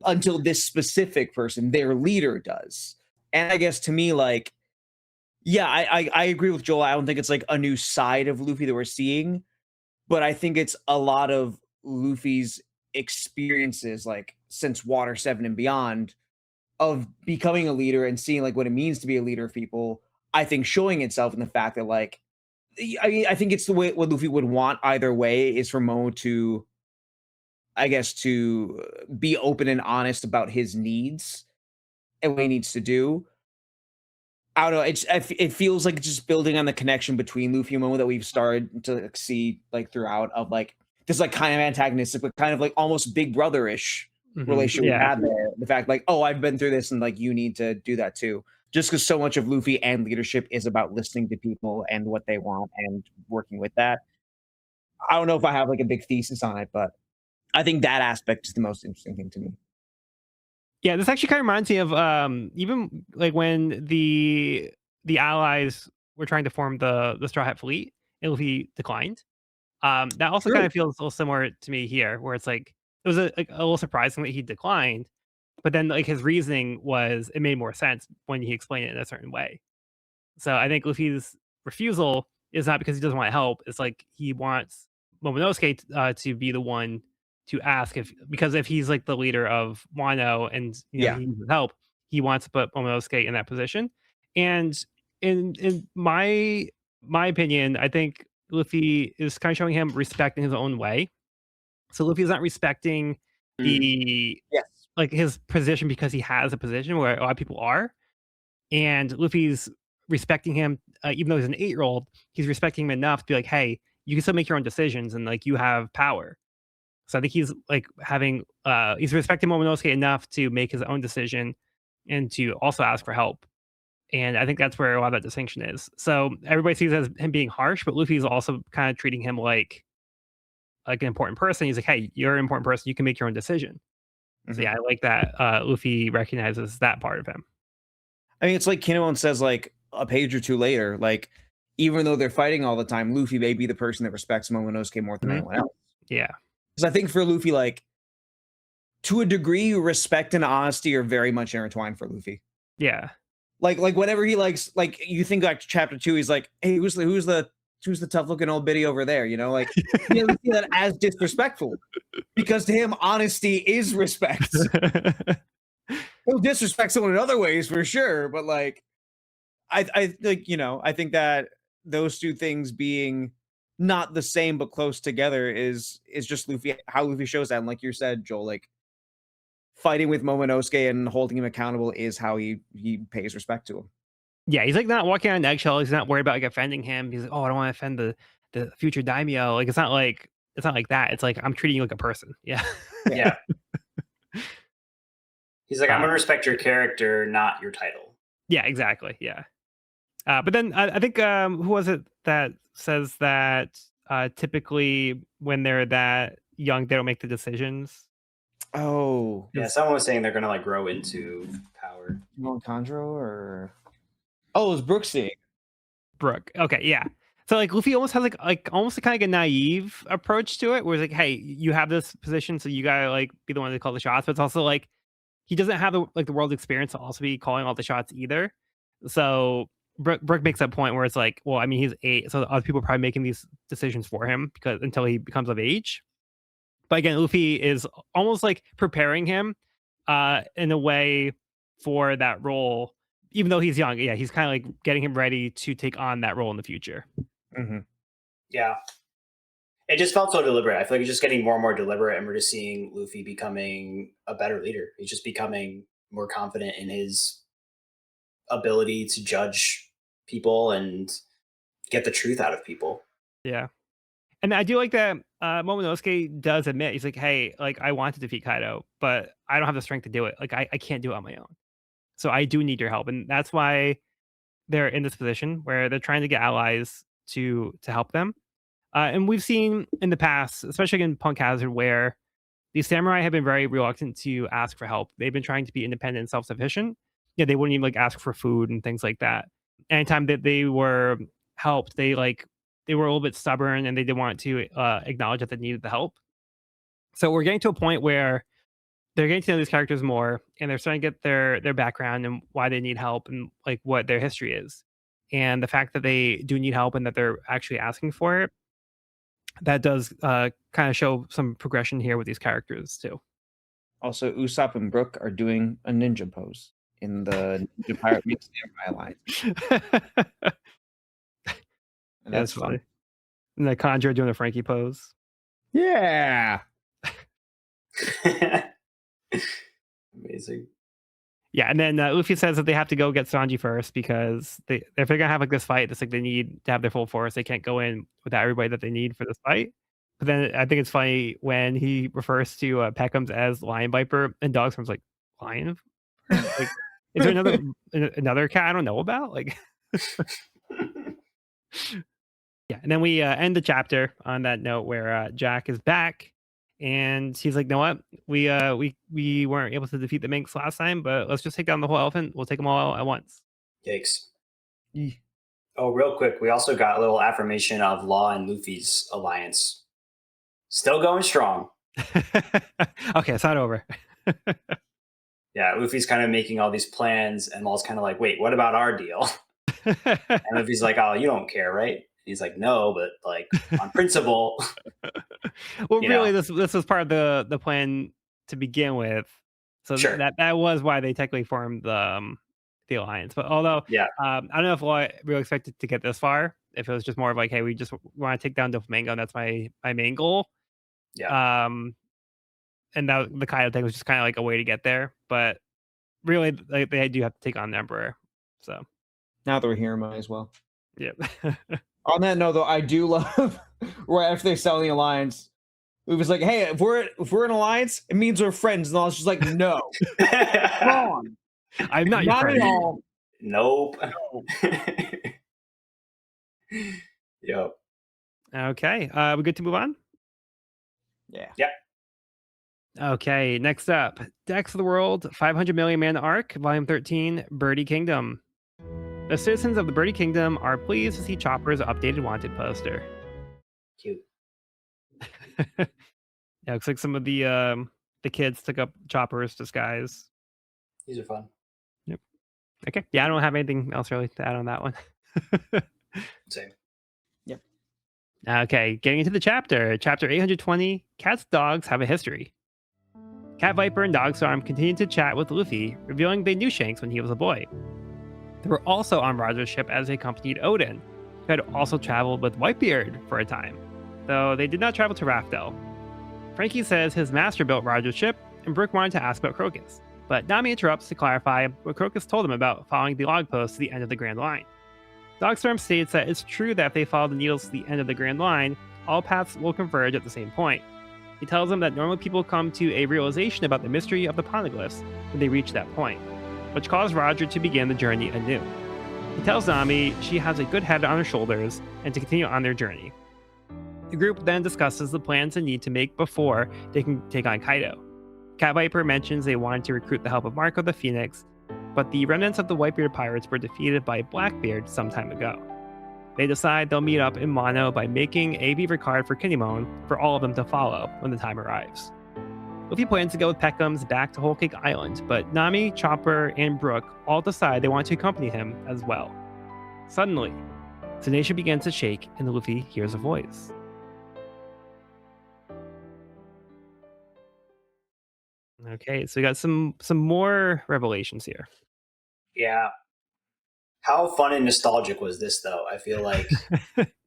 until this specific person, their leader, does. And I guess to me, like, yeah, I agree with Joel. I don't think it's like a new side of Luffy that we're seeing, but I think it's a lot of Luffy's experiences, like since Water 7 and beyond, of becoming a leader and seeing like what it means to be a leader of people. I think showing itself in the fact that like I mean, I think it's the way what Luffy would want either way is for Mo to, I guess, to be open and honest about his needs and what he needs to do. I don't know. It feels like it's just building on the connection between Luffy and Momo that we've started to like, see like throughout of like this like kind of antagonistic, but kind of like almost big brother-ish relationship we Yeah. had there. The fact like, oh, I've been through this and like you need to do that too. Just because so much of Luffy and leadership is about listening to people and what they want and working with that. I don't know if I have like a big thesis on it, but I think that aspect is the most interesting thing to me. Yeah, this actually kind of reminds me of even like when the allies were trying to form the Straw Hat Fleet and Luffy declined. That also kind True. of feels a little similar to me here, where it's like it was like, a little surprising that he declined, but then like his reasoning was it made more sense when he explained it in a certain way. So I think Luffy's refusal is not because he doesn't want help. It's like he wants Momonosuke to be the one to ask if because if he's like the leader of Wano and Yeah. he needs help, he wants to put Momonosuke in that position. And in my opinion, I think Luffy is kind of showing him respect in his own way. So Luffy is not respecting Mhm. the Yes. like his position because he has a position where a lot of people are, and Luffy's respecting him, even though he's an 8-year-old, he's respecting him enough to be like, "Hey, you can still make your own decisions, and like you have power." So I think he's like he's respecting Momonosuke enough to make his own decision and to also ask for help. And I think that's where a lot of that distinction is. So everybody sees it as him being harsh, but Luffy's also kind of treating him like an important person. He's like, "Hey, you're an important person. You can make your own decision." So Mhm. yeah, I like that. Luffy recognizes that part of him. I mean, it's like Kinemon says, like a page or two later, like even though they're fighting all the time, Luffy may be the person that respects Momonosuke more than Mhm. anyone else. Yeah, Because I think for Luffy, like to a degree, respect and honesty are very much intertwined for Luffy. yeah. Like whenever he likes, like you think like chapter 2, he's like, hey, who's the tough looking old biddy over there? Like you never see that as disrespectful because to him, honesty is respect. He'll disrespect someone in other ways for sure, but like I like, I think that those two things being not the same but close together is just Luffy how Luffy shows that. And like you said, Joel, like fighting with Momonosuke and holding him accountable is how he pays respect to him. Yeah, he's like not walking on eggshells. He's not worried about like offending him. He's like, oh, I don't want to offend the future daimyo. Like it's not like that. It's like I'm treating you like a person. Yeah. Yeah. He's like, I'm Uh, gonna respect your character, not your title. Yeah, exactly. Yeah. But then I think who was it that says that typically when they're that young, they don't make the decisions. Oh, Yeah, someone was saying they're gonna like grow into power. Conjuro or oh, it was Brooksy. Brooke. Okay, yeah. So like Luffy almost has like almost kind of like a naive approach to it, where it's like, hey, you have this position, so you gotta like be the one to call the shots. But it's also like he doesn't have the world experience to also be calling all the shots either. So Brooke makes that point where it's like, well, I mean, he's 8, so other people are probably making these decisions for him because until he becomes of age. But again, Luffy is almost like preparing him in a way for that role, even though he's young. Yeah, he's kind of like getting him ready to take on that role in the future. Mm-hmm. Yeah. It just felt so deliberate. I feel like it's just getting more and more deliberate, and we're just seeing Luffy becoming a better leader. He's just becoming more confident in his ability to judge people and get the truth out of people. Yeah. And I do like that Momonosuke does admit, he's like, hey, like I want to defeat Kaido, but I don't have the strength to do it. Like I can't do it on my own. So I do need your help. And that's why they're in this position where they're trying to get allies to help them. And we've seen in the past, especially in Punk Hazard, where these samurai have been very reluctant to ask for help. They've been trying to be independent and self-sufficient. Yeah, they wouldn't even like ask for food and things like that. Anytime that they were helped, they were a little bit stubborn and they didn't want to acknowledge that they needed the help. So we're getting to a point where they're getting to know these characters more, and they're starting to get their background and why they need help and like what their history is. And the fact that they do need help and that they're actually asking for it, that does kind of show some progression here with these characters too. Also, Usopp and Brook are doing a ninja pose in the Ninja Pirate Meets Samurai Alliance. And That's fun. funny. And the Conjure doing the Frankie pose. Yeah. Amazing. Yeah, and then Luffy says that they have to go get Sanji first because if they're gonna have like this fight, it's like they need to have their full force. They can't go in without everybody that they need for this fight. But then I think it's funny when he refers to Peckham's as Lion Viper, and Dogsworm's like Lion. Like, is there another cat I don't know about? Like, yeah. And then we end the chapter on that note where Jack is back. And he's like, "No, what? We weren't able to defeat the Minx last time, but let's just take down the whole elephant. We'll take them all out at once." Yikes. Eeh. Oh, real quick, we also got a little affirmation of Law and Luffy's alliance. Still going strong. Okay, it's not over. Yeah, Luffy's kind of making all these plans, and Law's kind of like, wait, what about our deal? And Luffy's like, oh, you don't care, right? And he's like, no, but like on principle. Well, You really, know. this was part of the plan to begin with. So Sure. that was why they technically formed the alliance. But although, Yeah. I don't know if Law really expected to get this far. If it was just more of like, hey, we just want to take down Doflamingo, and that's my main goal. Yeah. And that the Kaido thing was just kind of like a way to get there. But really, like, they do have to take on the Emperor. So Now that we're here, might as well. yeah. On that note, though, I do love right after they sell the alliance, Luffy's like, "Hey, if we're an alliance, it means we're friends." And I was just like, "No, wrong, I'm not your not friend. at all." Nope. No. Yep. Okay, we good to move on? Yeah. Okay, next up, Decks of the World, 500 Million Man Arc, Volume 13, Birdie Kingdom. The citizens of the Birdie Kingdom are pleased to see Chopper's updated wanted poster. Cute. Yeah, looks like some of the kids took up Chopper's disguise. These are fun. Okay, yeah, I don't have anything else really to add on that one. Same. Yep. Okay, getting into the chapter. Chapter 820, Cat's Dogs Have a History. Cat Viper and Dogstorm continued to chat with Luffy, revealing they knew Shanks when he was a boy. They were also on Roger's ship as they accompanied Odin, who had also traveled with Whitebeard for a time, though they did not travel to Raftel. Frankie says his master built Roger's ship, and Brook wanted to ask about Crocus. But Nami interrupts to clarify what Crocus told him about following the log post to the end of the Grand Line. Dogstorm states that it's true that if they follow the needles to the end of the Grand Line, all paths will converge at the same point. He tells them that normally people come to a realization about the mystery of the poneglyphs when they reach that point, which caused Roger to begin the journey anew. He tells Nami she has a good head on her shoulders and to continue on their journey. The group then discusses the plans they need to make before they can take on Kaido. Cat Viper mentions they wanted to recruit the help of Marco the Phoenix, but the remnants of the Whitebeard pirates were defeated by Blackbeard some time ago. They decide they'll meet up in Mono by making a beaver card for Kinemon for all of them to follow when the time arrives. Luffy plans to go with Peckham's back to Whole Cake Island, but Nami, Chopper, and Brook all decide they want to accompany him as well. Suddenly, Tsunade begins to shake and Luffy hears a voice. Okay, so we got some more revelations here. Yeah. How fun and nostalgic was this, though? I feel like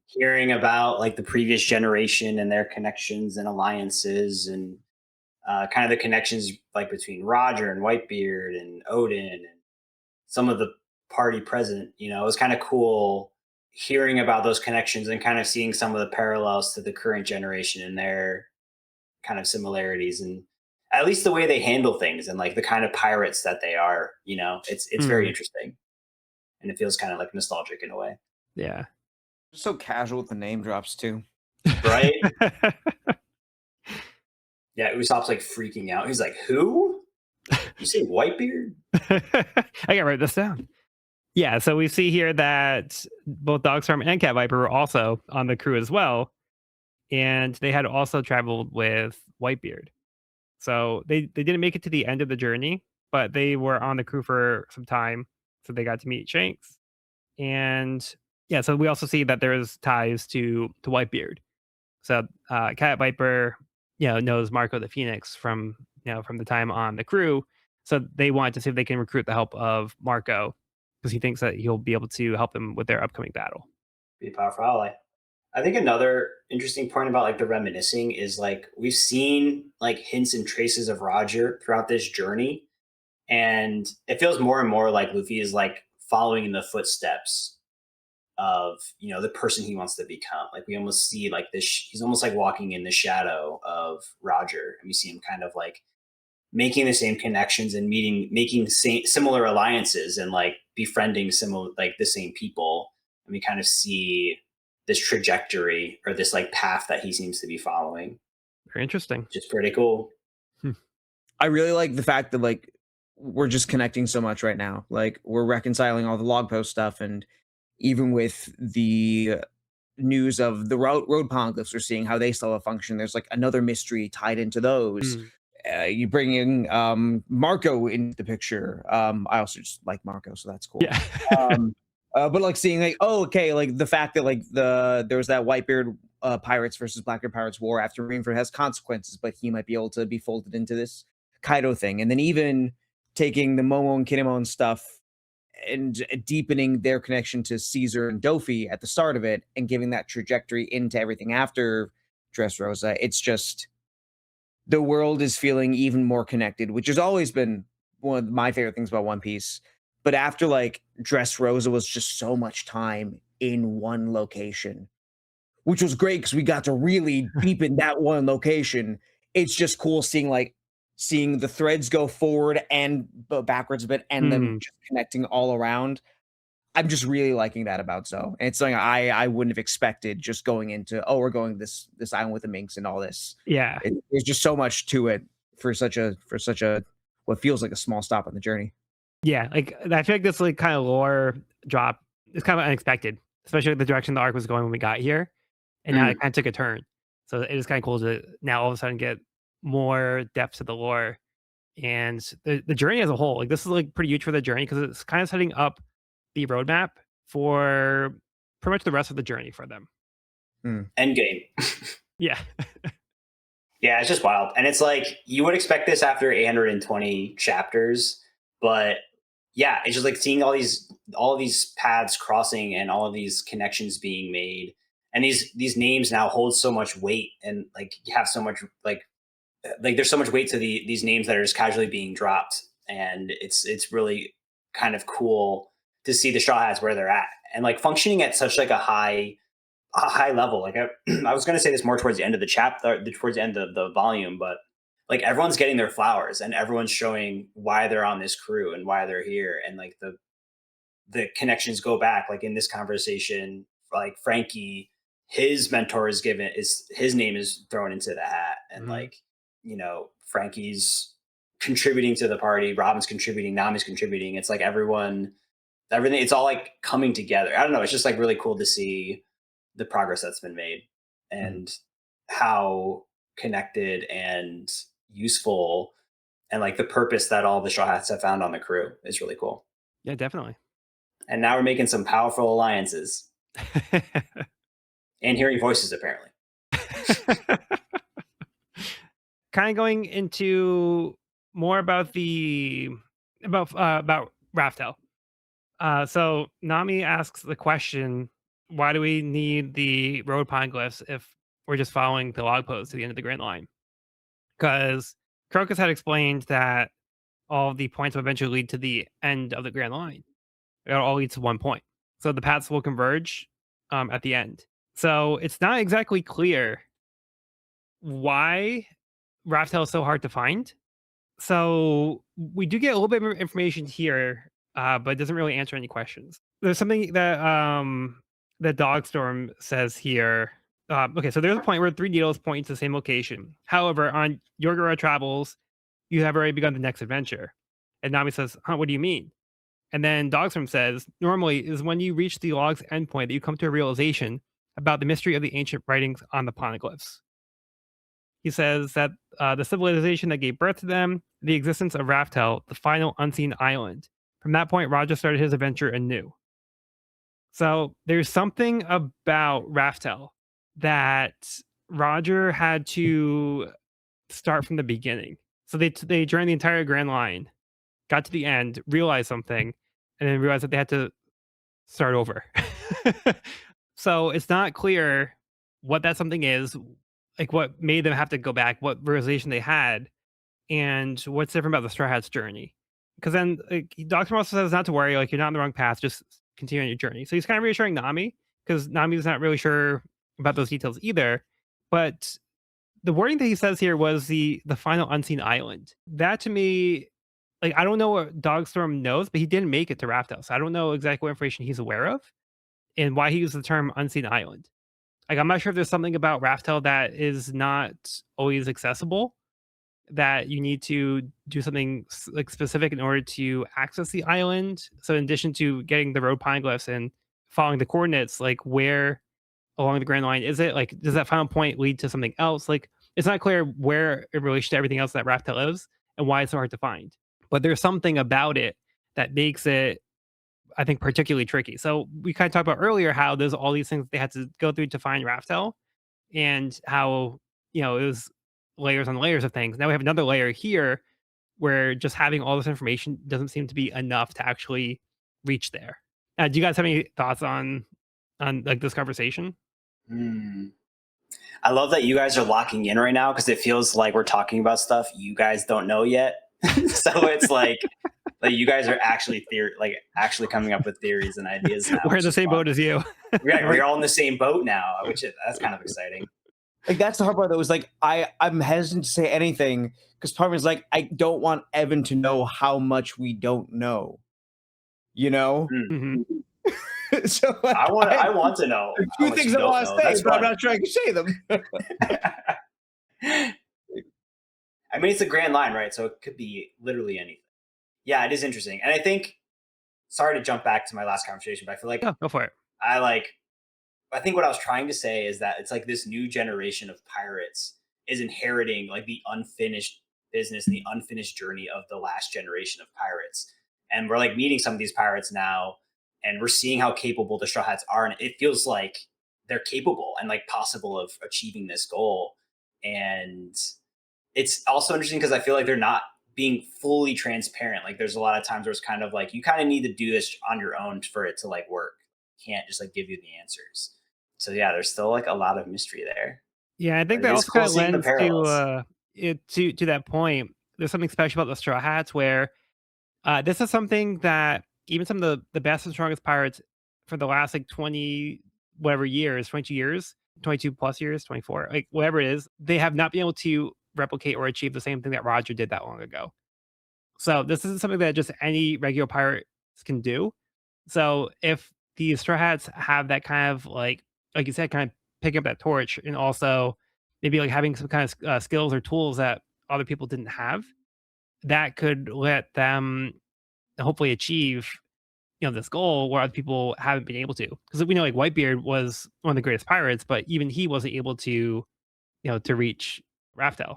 hearing about like the previous generation and their connections and alliances, and kind of the connections like between Roger and Whitebeard and Odin and some of the party present. It was kind of cool hearing about those connections and kind of seeing some of the parallels to the current generation and their kind of similarities, and at least the way they handle things and like the kind of pirates that they are. It's very interesting, and it feels kind of like nostalgic in a way. Yeah. So casual with the name drops too. Right? Yeah, Usopp's like freaking out. He's like, "Who? You say Whitebeard?" I gotta write this down. Yeah, so we see here that both Dogstorm and Cat Viper were also on the crew as well, and they had also traveled with Whitebeard. So they didn't make it to the end of the journey, but they were on the crew for some time, so they got to meet Shanks. And yeah, so we also see that there's ties to Whitebeard. So Cat Viper, knows Marco the Phoenix from from the time on the crew. So they wanted to see if they can recruit the help of Marco because he thinks that he'll be able to help them with their upcoming battle. Be a powerful ally. I think another interesting point about like the reminiscing is like we've seen like hints and traces of Roger throughout this journey, and it feels more and more like Luffy is like following in the footsteps of the person he wants to become. Like we almost see like this. He's almost like walking in the shadow of Roger, and we see him kind of like making the same connections and making similar alliances and like befriending similar like the same people. And we kind of see this trajectory or this like path that he seems to be following. Very interesting. Just pretty cool. I really like the fact that like we're just connecting so much right now. Like we're reconciling all the log post stuff, and even with the news of the road poneglyphs, we're seeing how they still have a function. There's like another mystery tied into those. You bring in Marco into the picture. I also just like Marco, so that's cool. Yeah. But like seeing like, oh, okay, like the fact that like there was that Whitebeard pirates versus Blackbeard pirates war after Marineford has consequences, but he might be able to be folded into this Kaido thing, and then even taking the Momo and Kinemon stuff and deepening their connection to Caesar and Dofi at the start of it, and giving that trajectory into everything after Dressrosa. It's just the world is feeling even more connected, which has always been one of my favorite things about One Piece. But after like Dressrosa was just so much time in one location, which was great because we got to really deepen that one location. It's just cool seeing the threads go forward and backwards a bit, and then just connecting all around. I'm just really liking that about Zoe. And it's something I wouldn't have expected just going into, we're going this island with the minks and all this. Yeah. There's just so much to it for such a what feels like a small stop on the journey. Yeah, like I feel like this like kind of lore drop is kind of unexpected, especially the direction the arc was going when we got here, and now it kind of took a turn. So it is kind of cool to now all of a sudden get more depth to the lore and the journey as a whole. Like this is like pretty huge for the journey because it's kind of setting up the roadmap for pretty much the rest of the journey for them. Endgame. Yeah. Yeah, it's just wild. And it's like you would expect this after 820 chapters, but yeah, it's just like seeing all of these paths crossing and all of these connections being made. And these names now hold so much weight and like you have so much like like there's so much weight to these names that are just casually being dropped, and it's really kind of cool to see the Straw Hats where they're at and like functioning at such like a high level. Like I was going to say this more towards the end of the chapter, towards the end of the volume, but like everyone's getting their flowers and everyone's showing why they're on this crew and why they're here, and like the connections go back. Like in this conversation, like Frankie, his mentor is given is his name is thrown into the hat, and Mhm. like Frankie's contributing to the party, Robin's contributing, Nami's contributing. It's like everything. It's all like coming together. I don't know. It's just like really cool to see the progress that's been made Mhm. and how connected and useful and like the purpose that all the Straw Hats have found on the crew is really cool. Yeah, definitely. And now we're making some powerful alliances and hearing voices apparently. Kind of going into more about about Raftel. So Nami asks the question, why do we need the road pine glyphs if we're just following the log post to the end of the Grand Line? Because Crocus had explained that all of the points will eventually lead to the end of the Grand Line. It all leads to one point. So the paths will converge at the end. So it's not exactly clear why Raftel is so hard to find. So we do get a little bit more information here, but it doesn't really answer any questions. There's something that Dogstorm says here. Okay, so there's a point where three needles point to the same location. However, on Yorgura travels, you have already begun the next adventure. And Nami says, huh, what do you mean? And then Dogstorm says, normally is when you reach the log's endpoint that you come to a realization about the mystery of the ancient writings on the poneglyphs. He says that the civilization that gave birth to them, the existence of Raftel, the final unseen island. From that point, Roger started his adventure anew. So there's something about Raftel that Roger had to start from the beginning. So they journeyed the entire Grand Line, got to the end, realized something, and then realized that they had to start over. So it's not clear what that something is, like what made them have to go back, what realization they had, and what's different about the Straw Hats journey. Because then Doctor also says not to worry, like you're not on the wrong path, just continue on your journey. So he's kind of reassuring Nami because Nami's not really sure about those details either. But the wording that he says here was the final unseen island. That to me, like I don't know what Dogstorm knows, but he didn't make it to Raftel, so I don't know exactly what information he's aware of and why he used the term unseen island. Like I'm not sure if there's something about Raftel that is not always accessible, that you need to do something like specific in order to access the island. So in addition to getting the road pine glyphs and following the coordinates, like where along the Grand Line is it? Like does that final point lead to something else? Like it's not clear where in relation to everything else that Raftel lives and why it's so hard to find. But there's something about it that makes it, I think, particularly tricky. So we kind of talked about earlier how there's all these things they had to go through to find Raftel, and how it was layers on layers of things. Now we have another layer here where just having all this information doesn't seem to be enough to actually reach there. Do you guys have any thoughts on like this conversation? Hmm. I love that you guys are locking in right now because it feels like we're talking about stuff you guys don't know yet. So it's like you guys are actually actually coming up with theories and ideas now, We're in which the is same fun. boat as you. We're all in the same boat now, that's kind of exciting. Like that's the hard part though, is like I'm hesitant to say anything because part of me is like I don't want Evan to know how much we don't know. You know? Hmm. Hmm. So like I want to know there's how two much things you I don't want to know. say, That's but I'm fun. not sure I can say them. I mean, it's a grand line, right? So it could be literally anything. Yeah, it is interesting. And I think, sorry to jump back to my last conversation, but I feel like Oh, go for it. I like, I think what I was trying to say is that it's like this new generation of pirates is inheriting like the unfinished business and the unfinished journey of the last generation of pirates. And we're like meeting some of these pirates now, and we're seeing how capable the Straw Hats are. And it feels like they're capable and like possible of achieving this goal. And it's also interesting because I feel like they're not being fully transparent. Like there's a lot of times where it's kind of like you kind of need to do this on your own for it to like work. Can't just like give you the answers. So yeah, there's still like a lot of mystery there. Yeah, I think But it that is also kind cool of seeing the lends to parallels. to that point, there's something special about the Straw Hats where this is something that even some of the best and strongest pirates for the last like 20 whatever years, 22 years, 22 plus years, 24, like whatever it is, they have not been able to replicate or achieve the same thing that Roger did that long ago. So this isn't something that just any regular pirate can do. So if the Straw Hats have that kind of like you said, kind of picking up that torch and also maybe like having some kind of skills or tools that other people didn't have, that could let them hopefully achieve this goal where other people haven't been able to. Because we know like Whitebeard was one of the greatest pirates, but even he wasn't able to to reach Raftel.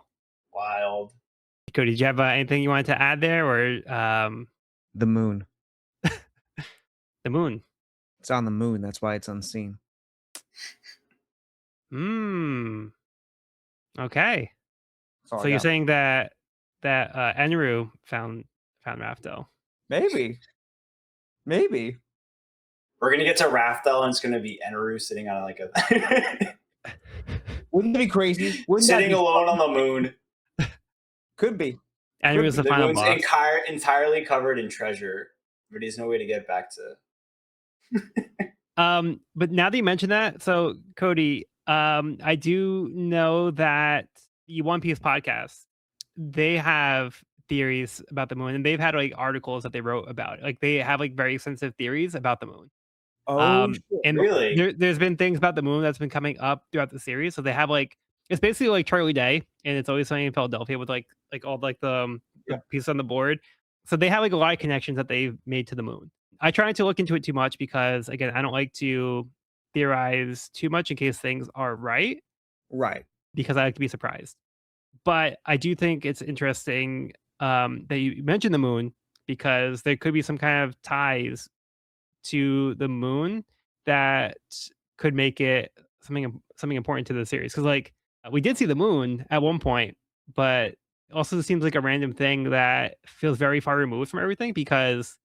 Wild. Cody, did you have anything you wanted to add there, or The moon. the moon? It's on the moon. That's why it's unseen. Hmm. Okay. That's all So I you're got. saying that Enru found Raftel? Maybe. Maybe. We're gonna get to Raftel and it's gonna be Eneru sitting on like a Wouldn't that be crazy? Wouldn't that sitting be alone on the moon. Could be. Enru is the The final moon's boss. entirely covered in treasure, but there's no way to get back to. But now that you mention that, so Cody, I do know that the One Piece podcast, they have theories about the moon, and they've had like articles that they wrote about it. Like they have like very extensive theories about the moon. Oh shit. And Really? there's been things about the moon that's been coming up throughout the series. So they have like it's basically like Charlie Day, and it's always sunny in Philadelphia with like all like the Yeah. pieces on the board. So they have like a lot of connections that they've made to the moon. I try not to look into it too much because again, I don't like to theorize too much in case things are right Right. because I like to be surprised. But I do think it's interesting that you mentioned the moon because there could be some kind of ties to the moon that could make it something important to the series. Because like we did see the moon at one point, but it also seems like a random thing that feels very far removed from everything because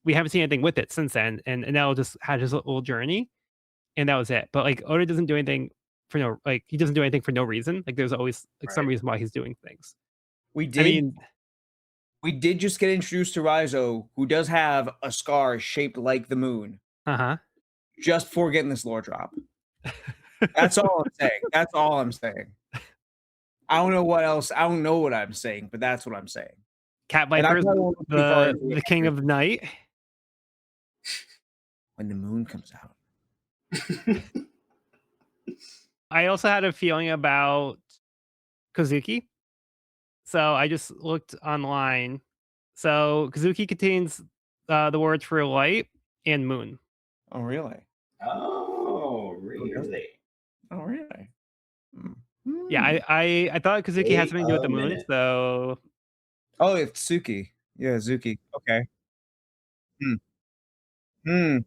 we haven't seen anything with it since then, and now just had his little journey, and that was it. But like Oda doesn't do anything for no like he doesn't do anything for no reason. Like there's always like some Right. reason why he's doing things. We I did mean, we did just get introduced to Raizo, who does have a scar shaped like the moon, uh just for getting this lore drop. That's all I'm saying. That's all I'm saying. I don't know what else. I don't know what I'm saying, but that's what I'm saying. Cat And I Viper, probably won't go too far into the it. king of the night. When the moon comes out. I also had a feeling about Kozuki. So I just looked online. So Kozuki contains the words for light and moon. Oh, really? Oh, really? Oh, really? Hmm. Yeah, I thought Kozuki had Wait something to do with a the moon. minute. So Oh, it's Suki. Yeah, Zuki. Okay. Hmm. Hmm.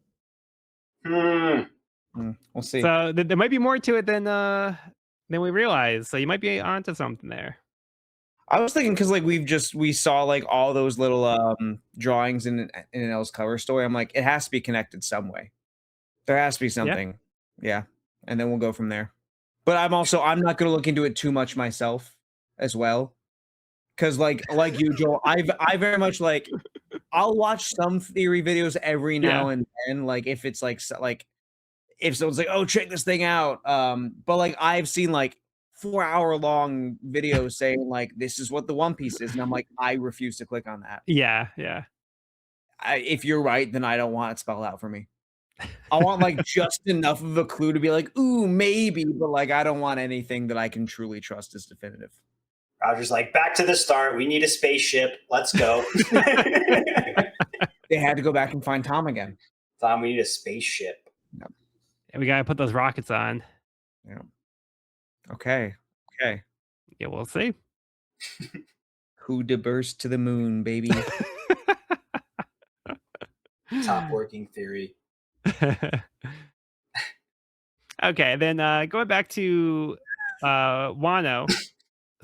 Hmm. We'll see. so there might be more to it than we realize. So you might be onto something there. I was thinking because like we saw like all those little drawings in an L's cover story. I'm like, it has to be connected some way. There has to be something. Yeah. And then we'll go from there. But I'm not gonna look into it too much myself as well. Cause like you, Joel, I very much like I'll watch some theory videos every now and then, like if it's like if someone's like, oh, check this thing out. But like I've seen like 4-hour long videos saying like this is what the One Piece is, and I'm like, I refuse to click on that. Yeah. If you're right, then I don't want it spelled out for me. I want like just enough of a clue to be like, ooh, maybe, but like I don't want anything that I can truly trust as definitive. Roger's like, back to the start. We need a spaceship. Let's go. They had to go back and find Tom again. Tom, we need a spaceship. And we gotta put those rockets on. Yeah. Okay. Yeah, we'll see. Who to burst to the moon, baby? Top working theory. Okay, then going back to Wano.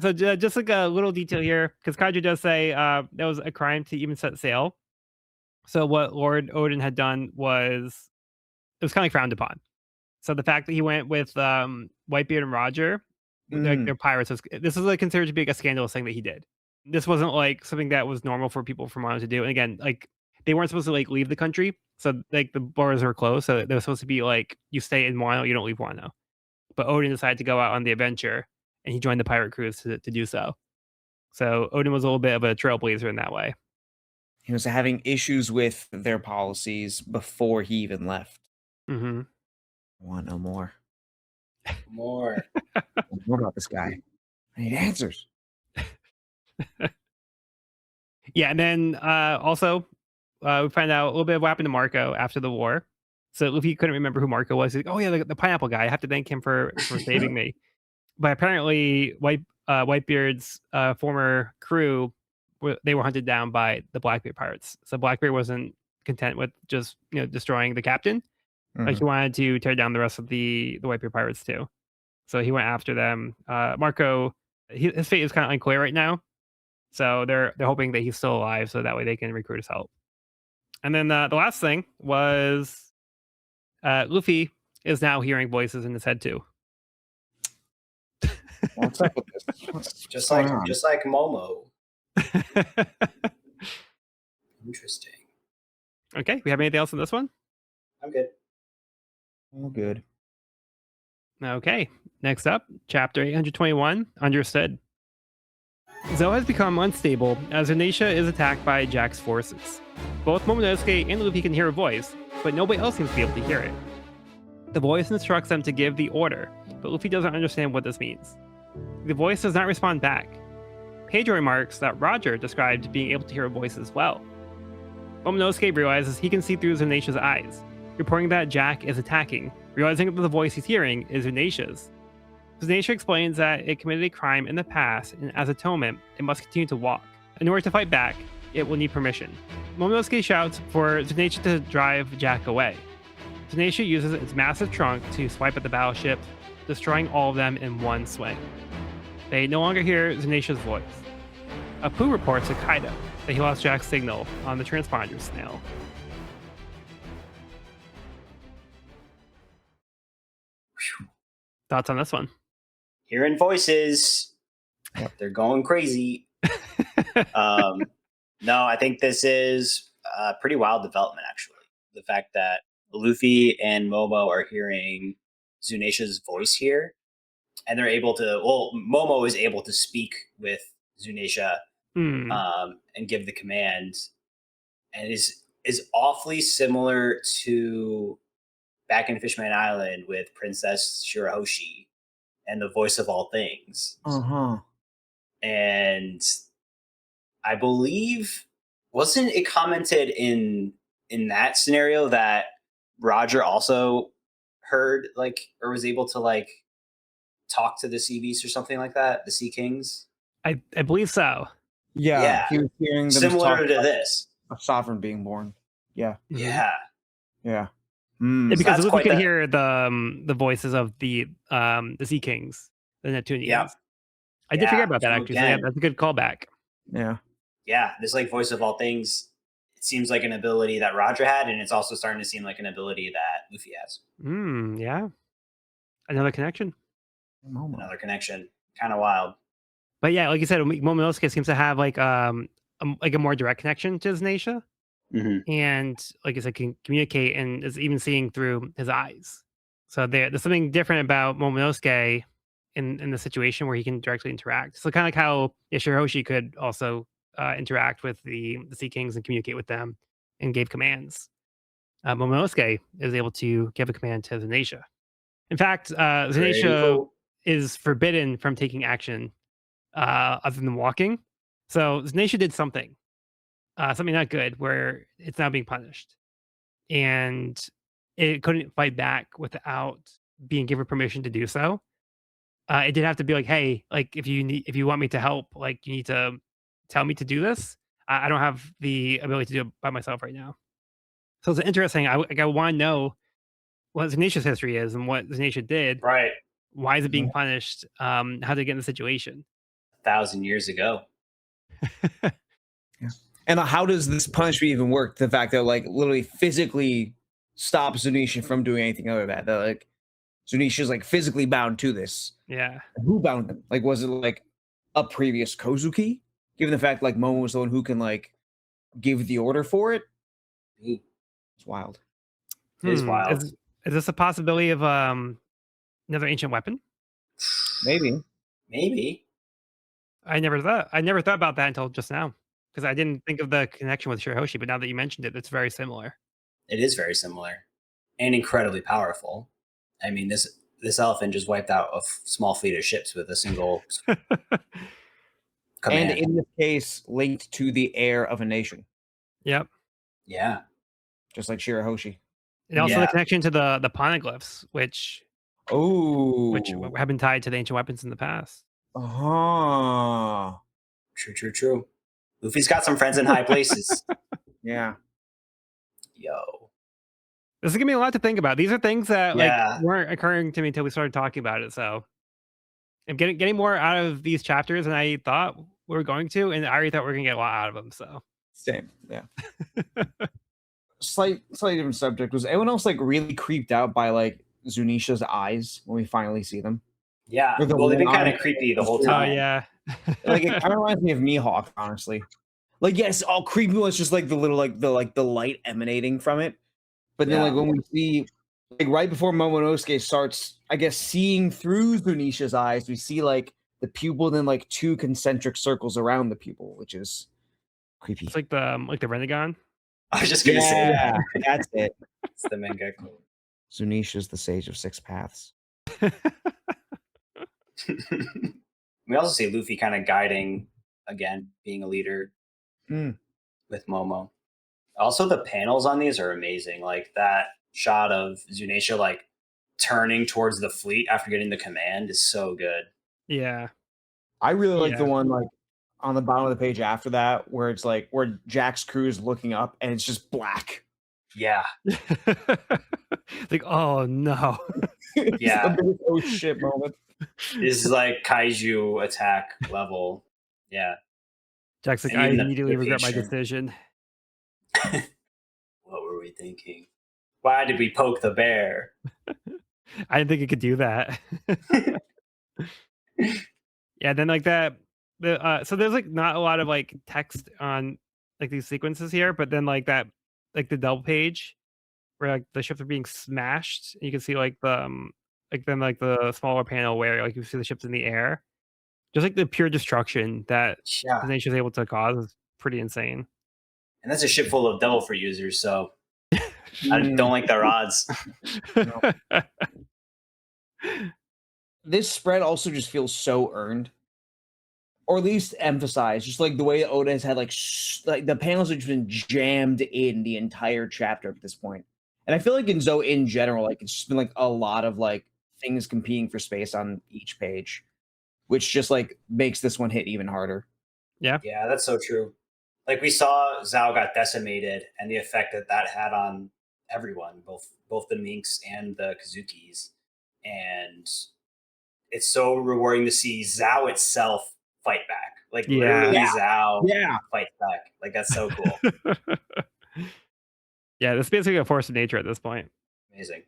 So just like a little detail here, because Kaiju does say that was a crime to even set sail. So what Lord Odin had done was it was kind of frowned upon. So the fact that he went with Whitebeard and Roger their pirates. This is like considered to be like a scandalous thing that he did. This wasn't like something that was normal for people from Wano to do. And again, like they weren't supposed to like leave the country, so like the borders were closed. So they were supposed to be like you stay in Wano, you don't leave Wano. But Odin decided to go out on the adventure, and he joined the pirate crews to do so. So Odin was a little bit of a trailblazer in that way. He was having issues with their policies before he even left. Hmm. I want no more. More. More about this guy. I need answers. Yeah, and then also we find out a little bit of what happened to Marco after the war. So Luffy couldn't remember who Marco was. He's like, oh yeah, the pineapple guy. I have to thank him for saving me. But apparently, Whitebeard's former crew they were hunted down by the Blackbeard pirates. So Blackbeard wasn't content with just destroying the captain. Like he wanted to tear down the rest of the Whitebeard pirates too. So he went after them. Marco, his fate is kind of unclear right now. So they're hoping that he's still alive, so that way they can recruit his help. And then the last thing was Luffy is now hearing voices in his head too. What's up with this? Just like Momo. Interesting. Okay, we have anything else on this one? I'm good. All good. Okay, next up, chapter 821, Understood. Zoe has become unstable as Renisha is attacked by Jack's forces. Both Momonosuke and Luffy can hear a voice, but nobody else seems to be able to hear it. The voice instructs them to give the order, but Luffy doesn't understand what this means. The voice does not respond back. Pedro remarks that Roger described being able to hear a voice as well. Momonosuke realizes he can see through Zunisha's eyes, reporting that Jack is attacking, realizing that the voice he's hearing is Zunisha's. Zunisha explains that it committed a crime in the past, and as atonement, it must continue to walk. In order to fight back, it will need permission. Momonosuke shouts for Zunisha to drive Jack away. Zunisha uses its massive trunk to swipe at the battleship, destroying all of them in one swing. They no longer hear Zunisha's voice. Apu reports to Kaido that he lost Jack's signal on the transponder snail. Thoughts on this one? Hearing voices. They're going crazy. No, I think this is a pretty wild development, actually. The fact that Luffy and Momo are hearing Zunisha's voice here, and they're able to, Momo is able to speak with Zunisha and give the command, and is awfully similar to back in Fishman Island with Princess Shirahoshi and the voice of all things. And I believe, wasn't it commented in that scenario that Roger also heard or was able to talk to the Sea Beasts or something like that, the Sea Kings? I believe so. Yeah, he was hearing them similar to this. A sovereign being born. Yeah. Yeah. Yeah. Because Luffy could hear the voices of the Sea Kings, the Neptunians. Yeah. I did forget about that actually. So yeah, that's a good callback. Yeah. Yeah, this voice of all things, it seems like an ability that Roger had, and it's also starting to seem like an ability that Luffy has. Yeah. Another connection. Another connection. Kind of wild. But yeah, like you said, Momonosuke seems to have a more direct connection to Zunisha. And like I said, can communicate and is even seeing through his eyes. So there's something different about Momonosuke in the situation where he can directly interact. So kind of like how Shirahoshi could also interact with the Sea Kings and communicate with them and gave commands. Momonosuke is able to give a command to Zunisha. In fact, Zunisha is forbidden from taking action other than walking. So Zunisha did something not good, where it's now being punished, and it couldn't fight back without being given permission to do so. It did have to be like, hey, if you want me to help, you need to tell me to do this. I don't have the ability to do it by myself right now. So it's interesting. I want to know what Zunisha's history is and what Zunisha did. Right. Why is it being punished? How did it get in the situation? 1,000 years ago. And how does this punishment even work? The fact that literally physically stops Zunisha from doing anything other than that. Zunisha's like physically bound to this. Yeah. Who bound them? Like, was it like a previous Kozuki? Given the fact like Momo was the one who can like give the order for it. It It's wild. is wild. Is this a possibility of another ancient weapon? Maybe. Maybe. I never thought about that until just now because I didn't think of the connection with Shirahoshi. But now that you mentioned it, it's very similar. It is very similar and incredibly powerful. I mean, this elephant just wiped out a small fleet of ships with a single command. And in this case, linked to the heir of a nation, Yep. Yeah. just like Shirahoshi. And also the Yeah. connection to the poneglyphs, which Oh, have been tied to the ancient weapons in the past. True. Luffy's got some friends in high places. Yeah. Yo. This is gonna be a lot to think about. These are things that Yeah. like weren't occurring to me until we started talking about it. So I'm getting more out of these chapters than I thought we were going to, and I already thought we were gonna get a lot out of them. So Same. Yeah. Slightly different subject. Was anyone else like really creeped out by like Zunisha's eyes when we finally see them? Yeah. Or the Well, they've been one kind eye- of creepy the whole oh time. yeah. Like it kind of reminds me of Mihawk, honestly. Like yes, all creepy was just like the little like the light emanating from it. But then Yeah. like when we see like right before Momonosuke starts, I guess seeing through Zunisha's eyes, we see like the pupil and then like two concentric circles around the pupil, which is creepy. It's like the Renegon. I was just gonna say that. That's it. It's the manga quote. Zunisha's the sage of six paths. We also see Luffy kind of guiding again, being a leader Mm. with Momo. Also, the panels on these are amazing. Like that shot of Zunisha like turning towards the fleet after getting the command is so good. Yeah. I really like Yeah. the one like on the bottom of the page after that, where it's like where Jack's crew is looking up and it's just black. Yeah. Like, oh no. It's Yeah. the biggest oh shit moment. This is like kaiju attack level. Yeah. Jack's like, And I even the immediately regret my picture. decision. What were we thinking? Why did we poke the bear? I didn't think it could do that. Yeah, then like that so there's like not a lot of like text on like these sequences here, but then like that like the double page where like the ships are being smashed, and you can see like the like then like the smaller panel where like you see the ships in the air. Just like the pure destruction that Yeah. the nature is able to cause is pretty insane. And that's a ship full of devil fruit users, so I don't like their odds. This spread also just feels so earned, or at least emphasized. Just like the way Oda has had like like the panels have just been jammed in the entire chapter at this point. And I feel like in Zoe in general, like it's just been like a lot of like things competing for space on each page, which just like makes this one hit even harder. Yeah, that's so true. Like we saw Zhao got decimated and the effect that that had on everyone, both the Minks and the Kazukis. And it's so rewarding to see Zhao itself fight back. Like literally Zhao fights back. Like that's so cool. Yeah, this is basically a force of nature at this point. Amazing.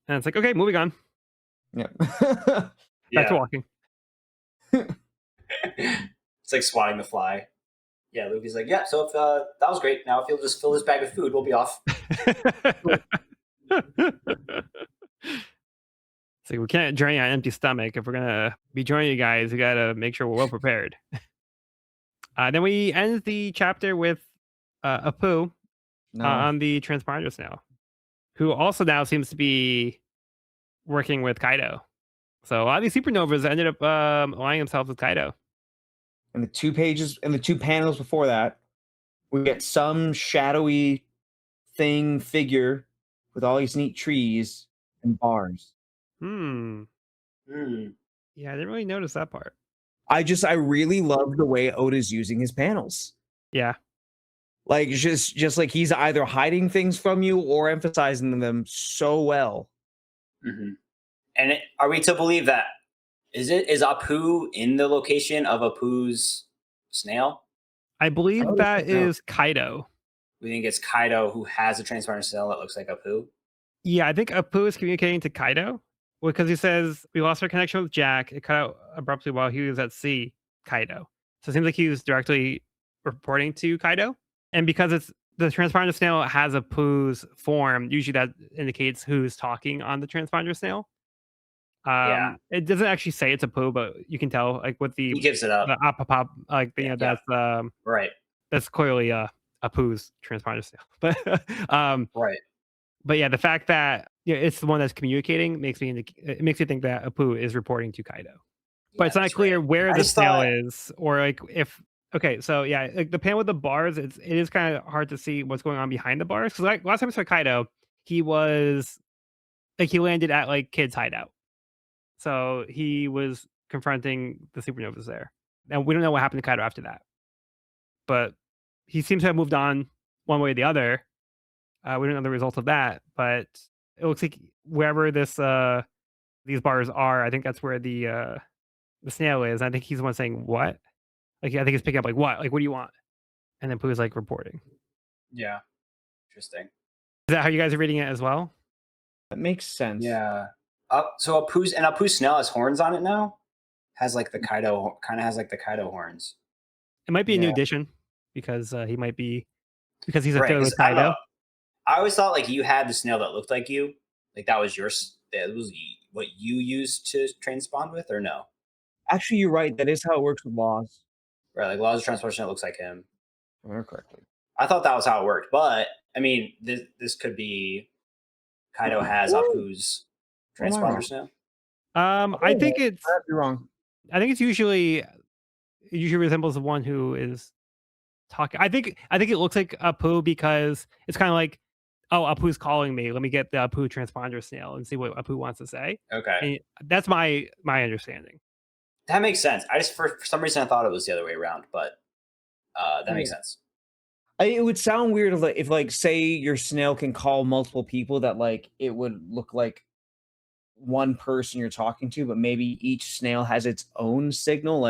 And it's like, okay, moving on. Yeah. Back to walking. It's like swatting the fly. Yeah, Luffy's like, yeah, so if that was great. Now if you'll just fill this bag with food, we'll be off. It's like we can't journey on an empty stomach. If we're gonna be joining you guys, we gotta make sure we're well prepared. Then we end the chapter with Apu on the transponders now, who also now seems to be working with Kaido. So a lot of these supernovas ended up aligning themselves with Kaido. And the 2 pages and the 2 panels before that, we get some shadowy figure with all these neat trees and bars. Yeah, I didn't really notice that part. I really love the way Oda's using his panels. Yeah. Like just like he's either hiding things from you or emphasizing them so well. Mm-hmm. And are we to believe that is Apu in the location of Apu's snail? I believe that is Kaido. We think it's Kaido who has a transparent snail that looks like Apu. Yeah, I think Apu is communicating to Kaido, Well, because he says we lost our connection with Jack. It cut out abruptly while he was at sea. Kaido. So it seems like he was directly reporting to Kaido, and because it's the transponder snail has a Pooh's form, usually that indicates who's talking on the transponder snail. Yeah, It doesn't actually say it's a Pooh, but you can tell like with he gives it up. the apopop, like Yeah, you know, yeah, right, that's clearly a Pooh's transponder snail. right. But yeah, the fact that yeah, it's the one that's communicating it makes me think that Apu is reporting to Kaido. But Yeah, it's not that's right. clear where I the just snail thought, is or like if okay, so yeah, like the panel with the bars, it is kind of hard to see what's going on behind the bars. Cause like last time I saw Kaido, he was like he landed at like kids' hideout. So he was confronting the supernovas there. And we don't know what happened to Kaido after that. But he seems to have moved on one way or the other. We don't know the result of that, but it looks like wherever these bars are, I think that's where the snail is. I think he's the one saying what? Like I think he's picking up like what? Like what do you want? And then Pooh's like reporting. yeah, interesting. Is that how you guys are reading it as well? That makes sense. Yeah. So Apu's snail has horns on it now. Has like the Kaido, kind of has like the Kaido horns. It might be a new Yeah. addition because he might be because he's Right. affiliated with Because I don't know. Kaido. I always thought like you had the snail that looked like you, like that was that was what you used to transpond with, or no? Actually, you're right. That is how it works with laws. Right. Like Law's transportation that looks like him. If I remember correctly. I thought that was how it worked, but I mean, this could be Kaido has Or Apu's or am I transponder wrong? snail. I think I have to be wrong. it's usually it usually resembles the one who is talking. I think it looks like Apu because it's kind of like, oh, Apu's calling me. Let me get the Apu transponder snail and see what Apu wants to say. Okay, And that's my understanding. that makes sense. I just for some reason I thought it was the other way around, but that makes Yeah. sense. It would sound weird if like say your snail can call multiple people that like it would look like one person you're talking to, but maybe each snail has its own signal.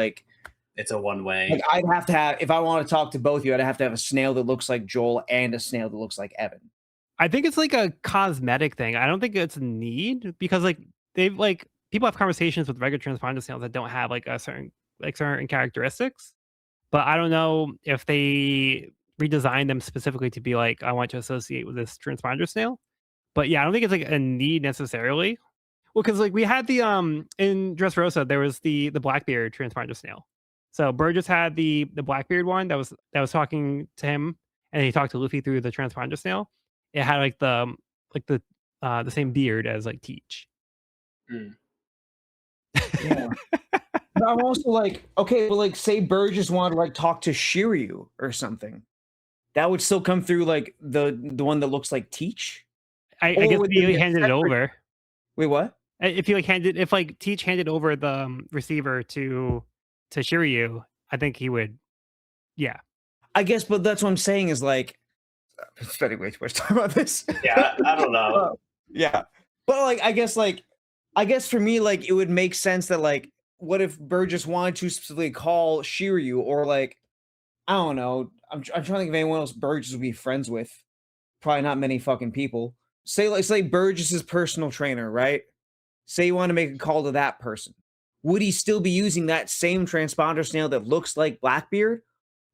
It's a one way. Like I'd have to have if I want to talk to both of you, I'd have to have a snail that looks like Joel and a snail that looks like Evan. I think it's like a cosmetic thing. I don't think it's a need because like they've like people have conversations with regular transponder snails that don't have like a certain characteristics. But I don't know if they redesigned them specifically to be like I want to associate with this transponder snail. But yeah, I don't think it's like a need necessarily. Well, because like we had the in Dressrosa, there was the Blackbeard transponder snail. So Burgess had the Blackbeard one that was talking to him, and he talked to Luffy through the transponder snail. It had like the same beard as like Teach. Hmm. Yeah. But I'm also like, okay, but like say Burgess wanted to like talk to Shiryu or something. That would still come through like the one that looks like Teach? I Or guess would if there you be a handed it separate over, Wait, what? if you like handed if like Teach handed over the receiver to Shiryu, I think he would. Yeah, I guess, but that's what I'm saying is like spending way too much time on this. Yeah, I don't know. Yeah. But I guess for me, like it would make sense that like what if Burgess wanted to specifically call Shiryu or like I don't know. I'm trying to think of anyone else Burgess would be friends with. Probably not many fucking people. Say Burgess's personal trainer, right? Say you want to make a call to that person. Would he still be using that same transponder snail that looks like Blackbeard?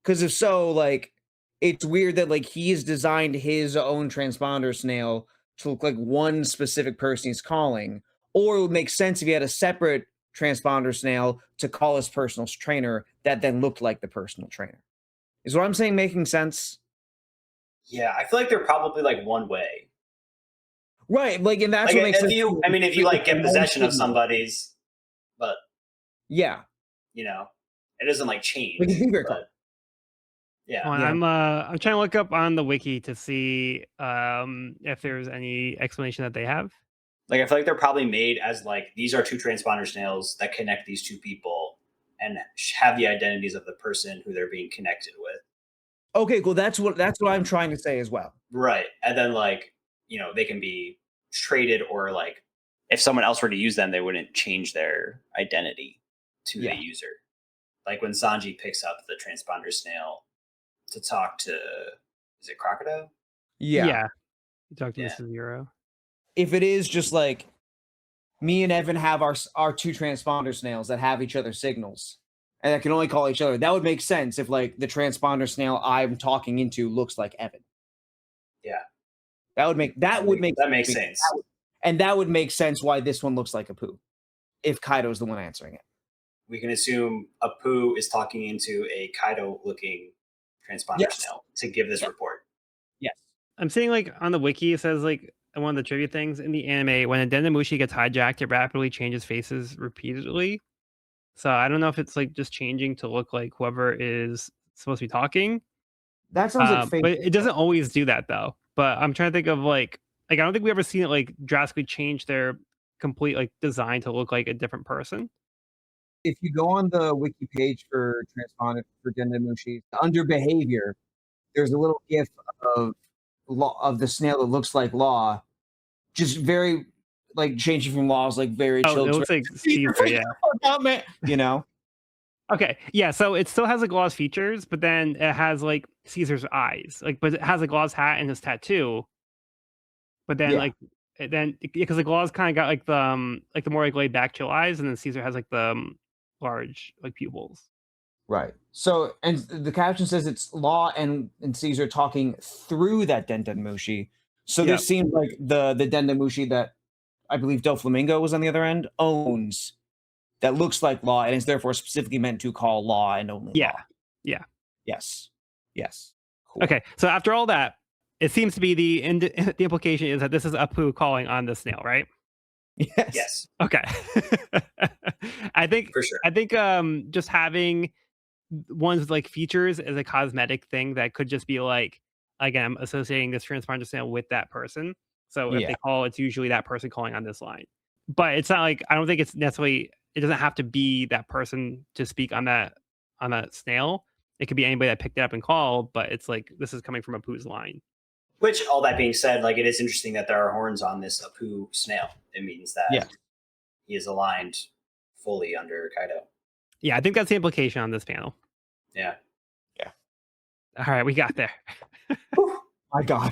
Because if so, like it's weird that like he has designed his own transponder snail to look like one specific person he's calling, or it would make sense if he had a separate transponder snail to call his personal trainer that then looked like the personal trainer. Is what I'm saying making sense? Yeah, I feel like they're probably like one way. Right, like, and that's Like what makes if sense. you, I mean, if you like get possession of somebody's, but Yeah, you know, it doesn't like change. like a beaver call. But yeah, Hold on, Yeah. I'm trying to look up on the wiki to see if there's any explanation that they have. like I feel like they're probably made as like these are two transponder snails that connect these two people and have the identities of the person who they're being connected with. Okay, cool. That's what I'm trying to say as well. Right. And then like, they can be traded or like if someone else were to use them, they wouldn't change their identity to Yeah. the user. Like when Sanji picks up the transponder snail to talk to is it Crocodile? Yeah. You talked to Yeah. Mrs. Zero. If it is just like me and Evan have our two transponder snails that have each other's signals and that can only call each other. That would make sense if like the transponder snail I'm talking into looks like Evan. Yeah. That makes sense. And that would make sense why this one looks like Apu, if Kaido's the one answering it. We can assume Apu is talking into a Kaido-looking transponder snail to give this report. Yes. I'm seeing like on the wiki, it says like one of the trivia things in the anime, when a Dendemushi gets hijacked, it rapidly changes faces repeatedly. So I don't know if it's like just changing to look like whoever is supposed to be talking. That sounds like fake. But it doesn't always do that though. But I'm trying to think of like I don't think we ever seen it like drastically change their complete like design to look like a different person. If you go on the wiki page for transponder for Dendemushi, under behavior, there's a little gif of the snail that looks like Law, just very like changing from Law's like very chill. It looks like Caesar, yeah. You know. Okay, yeah. So it still has like Law's features, but then it has like Caesar's eyes, like, but it has like Law's hat and his tattoo. But then because like Law's kind of got like the more like laid back chill eyes, and then Caesar has like the large like pupils. Right. So, and the caption says it's Law and Caesar talking through that Dendemushi. So this seems like the Dendemushi that I believe Doflamingo was on the other end owns, that looks like Law and is therefore specifically meant to call Law and only Law. Yeah. Yes. Cool. Okay. So after all that, it seems to be the implication is that this is Apu calling on the snail, right? Yes. Okay. I think for sure. I think just having ones with like features as a cosmetic thing that could just be like, again, associating this transponder snail with that person. So if they call, it's usually that person calling on this line. But it's not like, I don't think it's necessarily, it doesn't have to be that person to speak on that snail. It could be anybody that picked it up and called, but it's like this is coming from Apu's line. Which, all that being said, like it is interesting that there are horns on this Apu snail. It means that he is aligned fully under Kaido. Yeah, I think that's the implication on this panel. Yeah. All right, we got there. My God.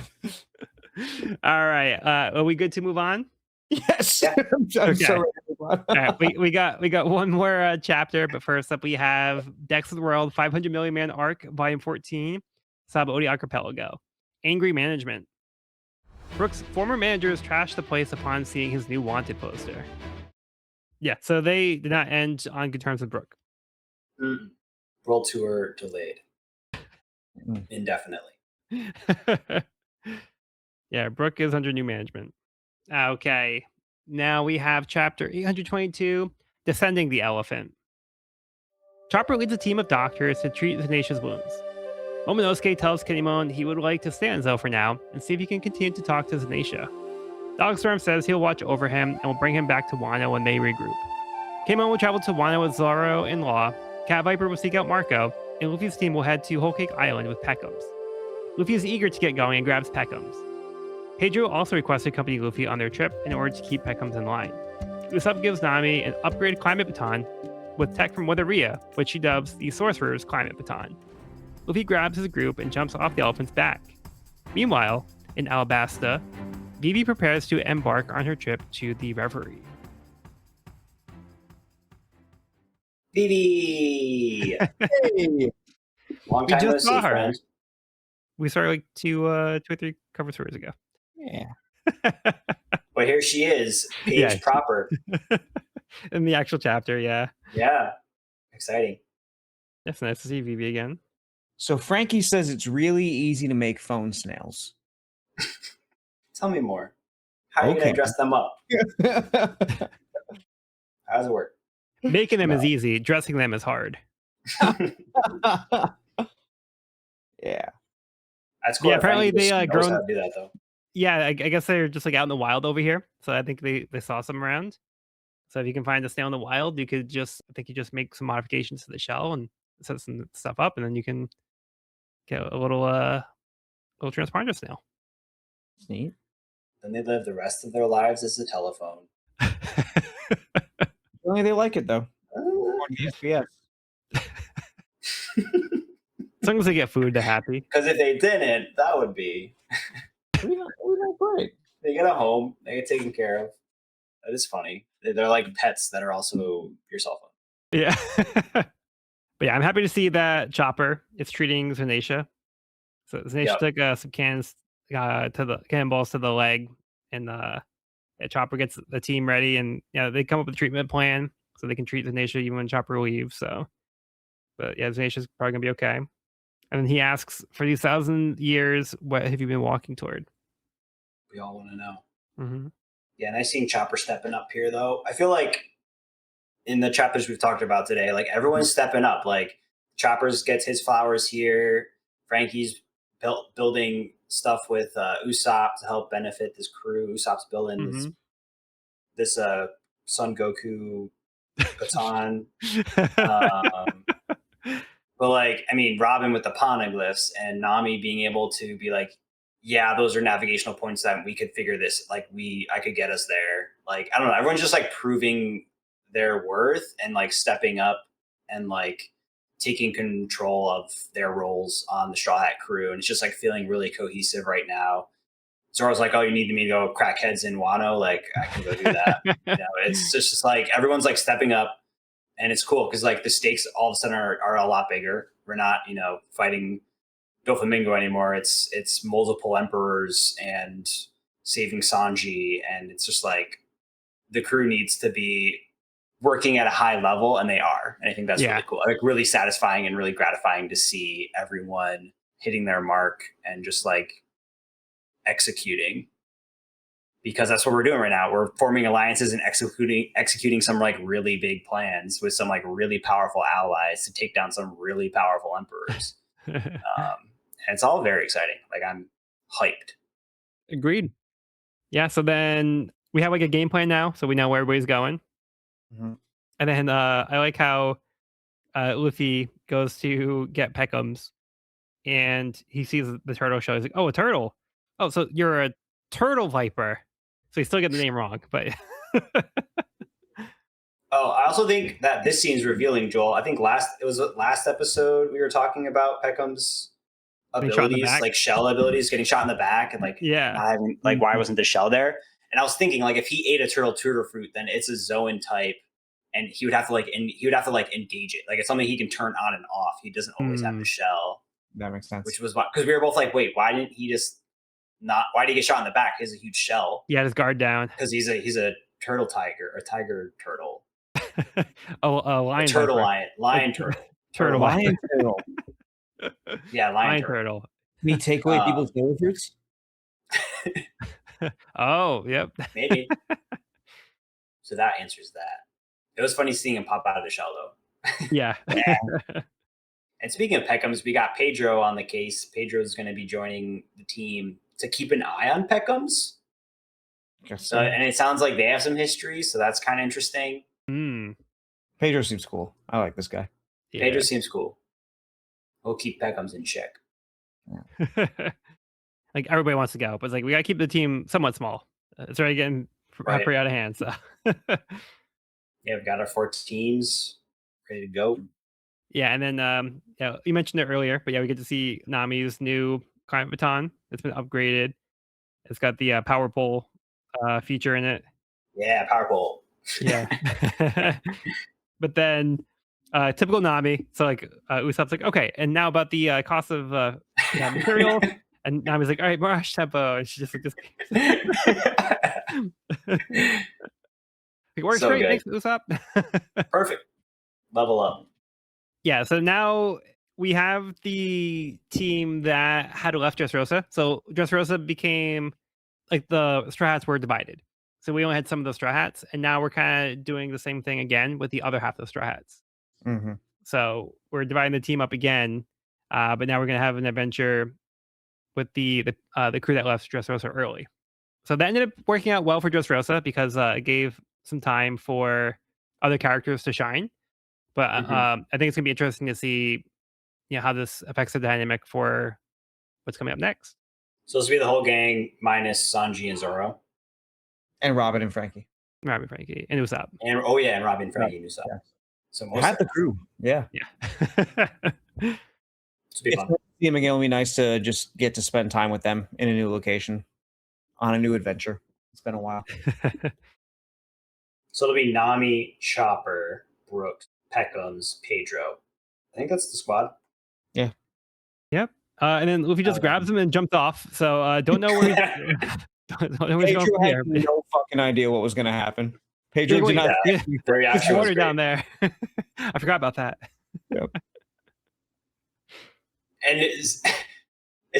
All right, are we good to move on? Yes. Yeah. I'm so ready to move on. All right, we got one more chapter, but first up we have Decks of the World 500 Million Man Arc, Volume 14, Sabaody Archipelago. Angry management. Brook's former managers trashed the place upon seeing his new wanted poster. Yeah, so they did not end on good terms with Brook. World tour delayed indefinitely. Yeah, Brook is under new management. Okay, now we have chapter 822, Descending the Elephant. Chopper leads a team of doctors to treat Zanatia's wounds. Momonosuke tells Kinemon he would like to stay on Zo for now and see if he can continue to talk to Zanatia. Dogstorm says he'll watch over him and will bring him back to Wano when they regroup. Kinemon will travel to Wano with Zoro and Law, Cat Viper will seek out Marco, and Luffy's team will head to Whole Cake Island with Peckham's. Luffy is eager to get going and grabs Peckham's. Pedro also requests to accompany Luffy on their trip in order to keep Peckham's in line. Usopp gives Nami an upgraded climate baton with tech from Weatheria, which she dubs the Sorcerer's Climate Baton. Luffy grabs his group and jumps off the elephant's back. Meanwhile, in Alabasta, Vivi prepares to embark on her trip to the Reverie. Vivi! Hey. Long time no see, friend. We started like two or three cover stories ago. Yeah. But here she is, page proper. In the actual chapter, yeah. Yeah. Exciting. It's nice to see Vivi again. So Frankie says it's really easy to make phone snails. Tell me more. How are you going to dress them up? How does it work? Making them is easy. Dressing them is hard. Yeah. That's cool. Yeah, apparently they grown. How to do that, though. Yeah, I guess they're just like out in the wild over here. So I think they saw some around. So if you can find a snail in the wild, you could just make some modifications to the shell and set some stuff up, and then you can get a little transponder snail. It's neat. Then they live the rest of their lives as a telephone. Only they like it though. Yes. As long as they get food, they're happy. Because if they didn't, that would be. we don't break. They get a home. They get taken care of. That is funny. They're like pets that are also your cell phone. Yeah. But yeah, I'm happy to see that Chopper is treating Zanisha. So Zanisha Yep. took some to the cannonballs to the leg, and yeah, Chopper gets the team ready, and yeah, they come up with a treatment plan so they can treat Zanisha even when Chopper leaves. So, but yeah, Zanisha's probably gonna be okay. And then he asks, "For these 1,000 years, what have you been walking toward?" We all want to know. Hmm. Yeah, and I seen Chopper stepping up here though. I feel like in the chapters we've talked about today, like everyone's stepping up. Like Choppers gets his flowers here. Frankie's building stuff with Usopp to help benefit this crew. Usopp's building Hmm. this Son Goku baton. Um, but like, I mean, Robin with the poneglyphs and Nami being able to be like, yeah, those are navigational points that we could figure this. Like, I could get us there. Like, I don't know. Everyone's just like proving their worth and like stepping up and like taking control of their roles on the Straw Hat crew. And it's just like feeling really cohesive right now. Zora's like, oh, you need me to go crack heads in Wano? Like, I can go do that. You know, it's just like everyone's like stepping up, and it's cool because like the stakes all of a sudden are a lot bigger. We're not, you know, fighting Doflamingo anymore. It's multiple emperors and saving Sanji, and it's just like the crew needs to be working at a high level, and they are. And I think that's Yeah. really cool. Like really satisfying and really gratifying to see everyone hitting their mark and just like executing, because that's what we're doing right now. We're forming alliances and executing some like really big plans with some like really powerful allies to take down some really powerful emperors. And it's all very exciting. Like I'm hyped. Agreed. Yeah. So then we have like a game plan now, so we know where everybody's going. Mhm. And then I like how Luffy goes to get Peckham's, and he sees the turtle shell. He's like, "Oh, a turtle! Oh, so you're a turtle viper." So he's still getting the name wrong, but Oh, I also think that this scene's revealing, Joel. I think last episode we were talking about Peckham's getting shot in the abilities, back. like shell abilities, getting shot in the back, and like Yeah. not having like why Mhm. wasn't the shell there? And I was thinking like if he ate a turtle tutor fruit, then it's a Zoan type, and he would have to like engage it. Like it's something he can turn on and off. He doesn't always have the Mm, shell, That makes sense. which was because we were both like, wait, why didn't he just not? Why did he get shot in the back? He has a huge shell he had his guard down. because he's a turtle tiger, a tiger turtle, Oh, a a lion turtle viper. lion Tur- turtle, turtle lion. Lion turtle. Yeah, lion Lion turtle. turtle. Can he take away Um, people's flavor fruits? Oh, yep. Maybe. So that answers that. It was funny seeing him pop out of the shell though. Yeah. And speaking of Peckhams, we got Pedro on the case. Pedro's going to be joining the team to keep an eye on Peckhams. So, and it sounds like they have some history, so that's kind of interesting. Mm, Pedro seems cool. I like this guy. yeah. Pedro seems cool. We'll keep Peckhams in check. Like everybody wants to go, but it's like we gotta keep the team somewhat small. It's already getting Right. pretty out of hand. So Yeah, we've got our 4 teams ready to go. yeah, and then yeah, you mentioned it earlier, but yeah, we get to see Nami's new client baton. It's been upgraded. It's got the power pole feature in it. Yeah, powerful. Yeah. But then typical Nami. So like Usopp's like, okay, and now about the cost of materials. And Nami's like, all right, more rush tempo. And she just like this. It works So great. good. Thanks, Usopp. Perfect. Level up. Yeah, so now we have the team that had left Dressrosa. So Dressrosa became like the Straw Hats were divided. So we only had some of the Straw Hats, and now we're kind of doing the same thing again with the other half of the Straw Hats. Mhm. So we're dividing the team up again, but now we're gonna have an adventure with the crew that left Dressrosa early. So that ended up working out well for Dressrosa because it gave some time for other characters to shine. But I think it's gonna be interesting to see, how this affects the dynamic for what's coming up next. So this will be the whole gang minus Sanji and Zoro. And Robin and Frankie. Robin, Frankie, and Usopp. And and Robin, Frankie, and Usopp. Yeah. So Half the crew. Yeah. Yeah. This will be It's fun. nice to see him again. It'll be nice to just get to spend time with them in a new location on a new adventure. It's been a while. So it'll be Nami, Chopper, Brooks, Peckham's, Pedro. I think that's the squad. Yeah. Yep. And then Luffy just grabs him and jumps off. So don't know where he's don't know where he's going Pedro from had here. no fucking idea what was going to happen. Pedro did not. Yeah, Their there's reaction was water great. down there. I forgot about that. Yep. And it's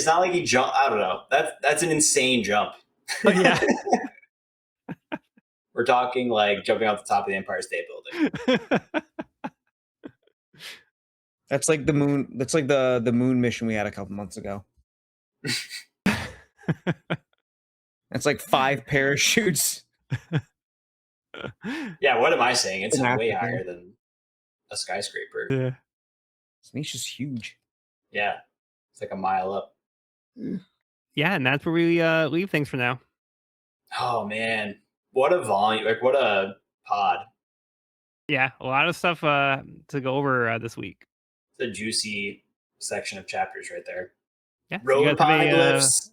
not like he jumped. I don't know. That's an insane jump. Oh, yeah. We're talking like jumping off the top of the Empire State Building. That's like the moon. That's like the moon mission we had a couple months ago. That's like 5 parachutes. Yeah, what am I saying? It's An way African. higher than a skyscraper. Yeah. Nisha's huge. Yeah, it's like a mile up. Yeah, and that's where we leave things for now. Oh man, what a volume! Like what a pod. Yeah, a lot of stuff to go over this week. It's a juicy section of chapters right there. Yeah, so you Road guys have a, poneglyphs.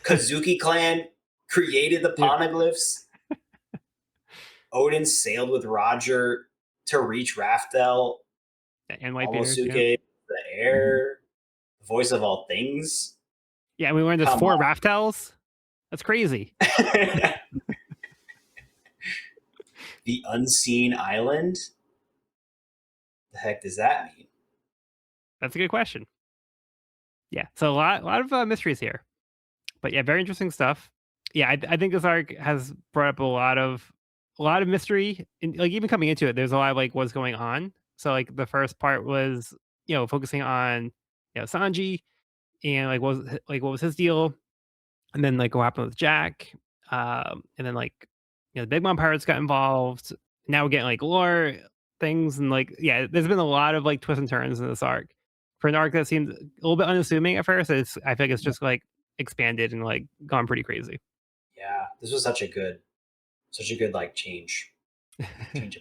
Kazuki clan created the Yeah. poneglyphs. Odin sailed with Roger to reach Raftel. and Whitebeard. Momonosuke, the heir, the voice of all things. Yeah, and we learned there's Come 4 on. Raftels. That's crazy. The unseen island. The heck does that mean? That's a good question. Yeah, so a lot of mysteries here, but yeah, very interesting stuff. Yeah, I think this arc has brought up a lot of mystery, and like even coming into it, there's a lot of like what's going on. So like the first part was focusing on Sanji and like what was his deal, and then like what happened with Jack, and then like the Big Mom pirates got involved. Now we're getting like lore things, and like there's been a lot of like twists and turns in this arc. For an arc that seemed a little bit unassuming at first, I feel like it's just like expanded and like gone pretty crazy. Yeah, this was such a good like change of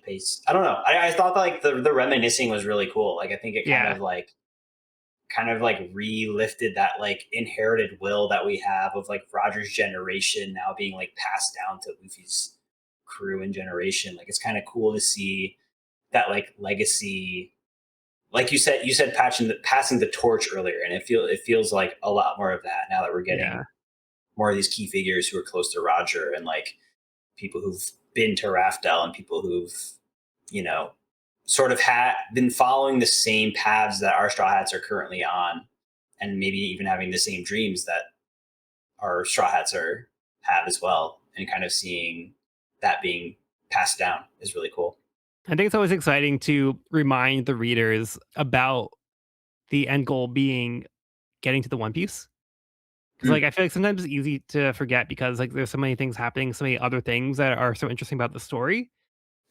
pace. I don't know. I thought like the reminiscing was really cool. Like I think it kind of like re-lifted that like inherited will that we have of like Roger's generation now being like passed down to Luffy's crew and generation. Like it's kind of cool to see that like legacy. Like you said passing the torch earlier, and it feels like a lot more of that now that we're getting more of these key figures who are close to Roger and like people who've been to Raftel and people who've sort of been following the same paths that our Straw Hats are currently on, and maybe even having the same dreams that our Straw Hats have as well, and kind of seeing that being passed down is really cool. I think it's always exciting to remind the readers about the end goal being getting to the One Piece. Because like I feel like sometimes it's easy to forget because like there's so many things happening, so many other things that are so interesting about the story.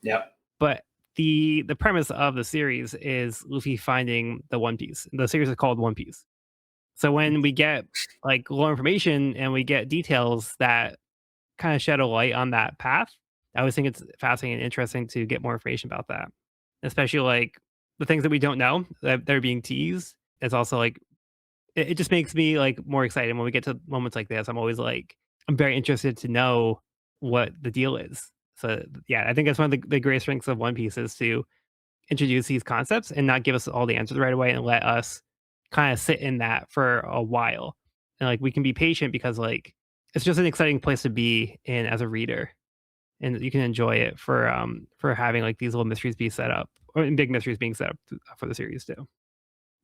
Yep. But the premise of the series is Luffy finding the One Piece. The series is called One Piece. So when we get like more information and we get details that kind of shed a light on that path, I always think it's fascinating and interesting to get more information about that. Especially like the things that we don't know that they're being teased. It's also like it just makes me like more excited when we get to moments like this. I'm always like I'm very interested to know what the deal is. So yeah, I think that's one of the great strengths of One Piece is to introduce these concepts and not give us all the answers right away and let us kind of sit in that for a while. And like we can be patient because like it's just an exciting place to be in as a reader. And you can enjoy it for having like these little mysteries be set up or big mysteries being set up for the series too.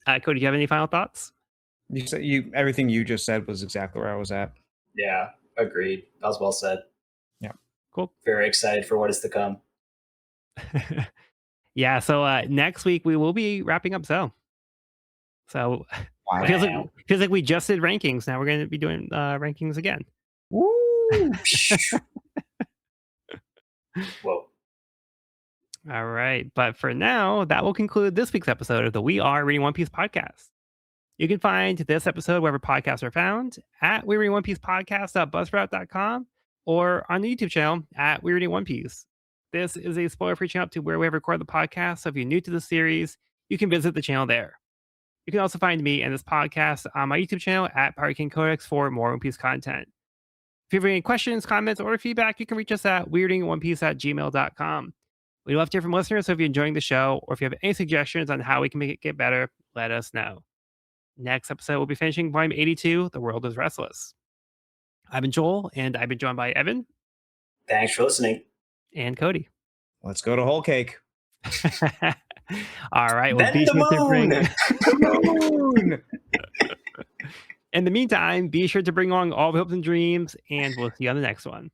Cody, do you have any final thoughts? You said everything you just said was exactly where I was at. Yeah, agreed. That was well said. Yeah. Cool. Very excited for what is to come. Yeah, so next week we will be wrapping up So Wow. it feels like we just did rankings. Now we're going to be doing rankings again. Woo! Whoa. All right. But for now, that will conclude this week's episode of the We Are Reading One Piece podcast. You can find this episode wherever podcasts are found at We Reading One Piece podcast.buzzsprout.com or on the YouTube channel at We Reading One Piece. This is a spoiler free channel up to where we have recorded the podcast. So if you're new to the series, you can visit the channel there. You can also find me and this podcast on my YouTube channel at Pirate King Codex for more One Piece content. If you have any questions, comments, or feedback, you can reach us at weirdingonepiece@gmail.com. We'd love to hear from listeners, so if you're enjoying the show or if you have any suggestions on how we can make it get better, let us know. Next episode, we'll be finishing volume 82, The World is Restless. I've been Joel, and I've been joined by Evan Thanks for listening. and Cody. Let's go to whole cake. All right. Well, Bend the Moon. In the meantime, be sure to bring along all the hopes and dreams, and we'll see you on the next one.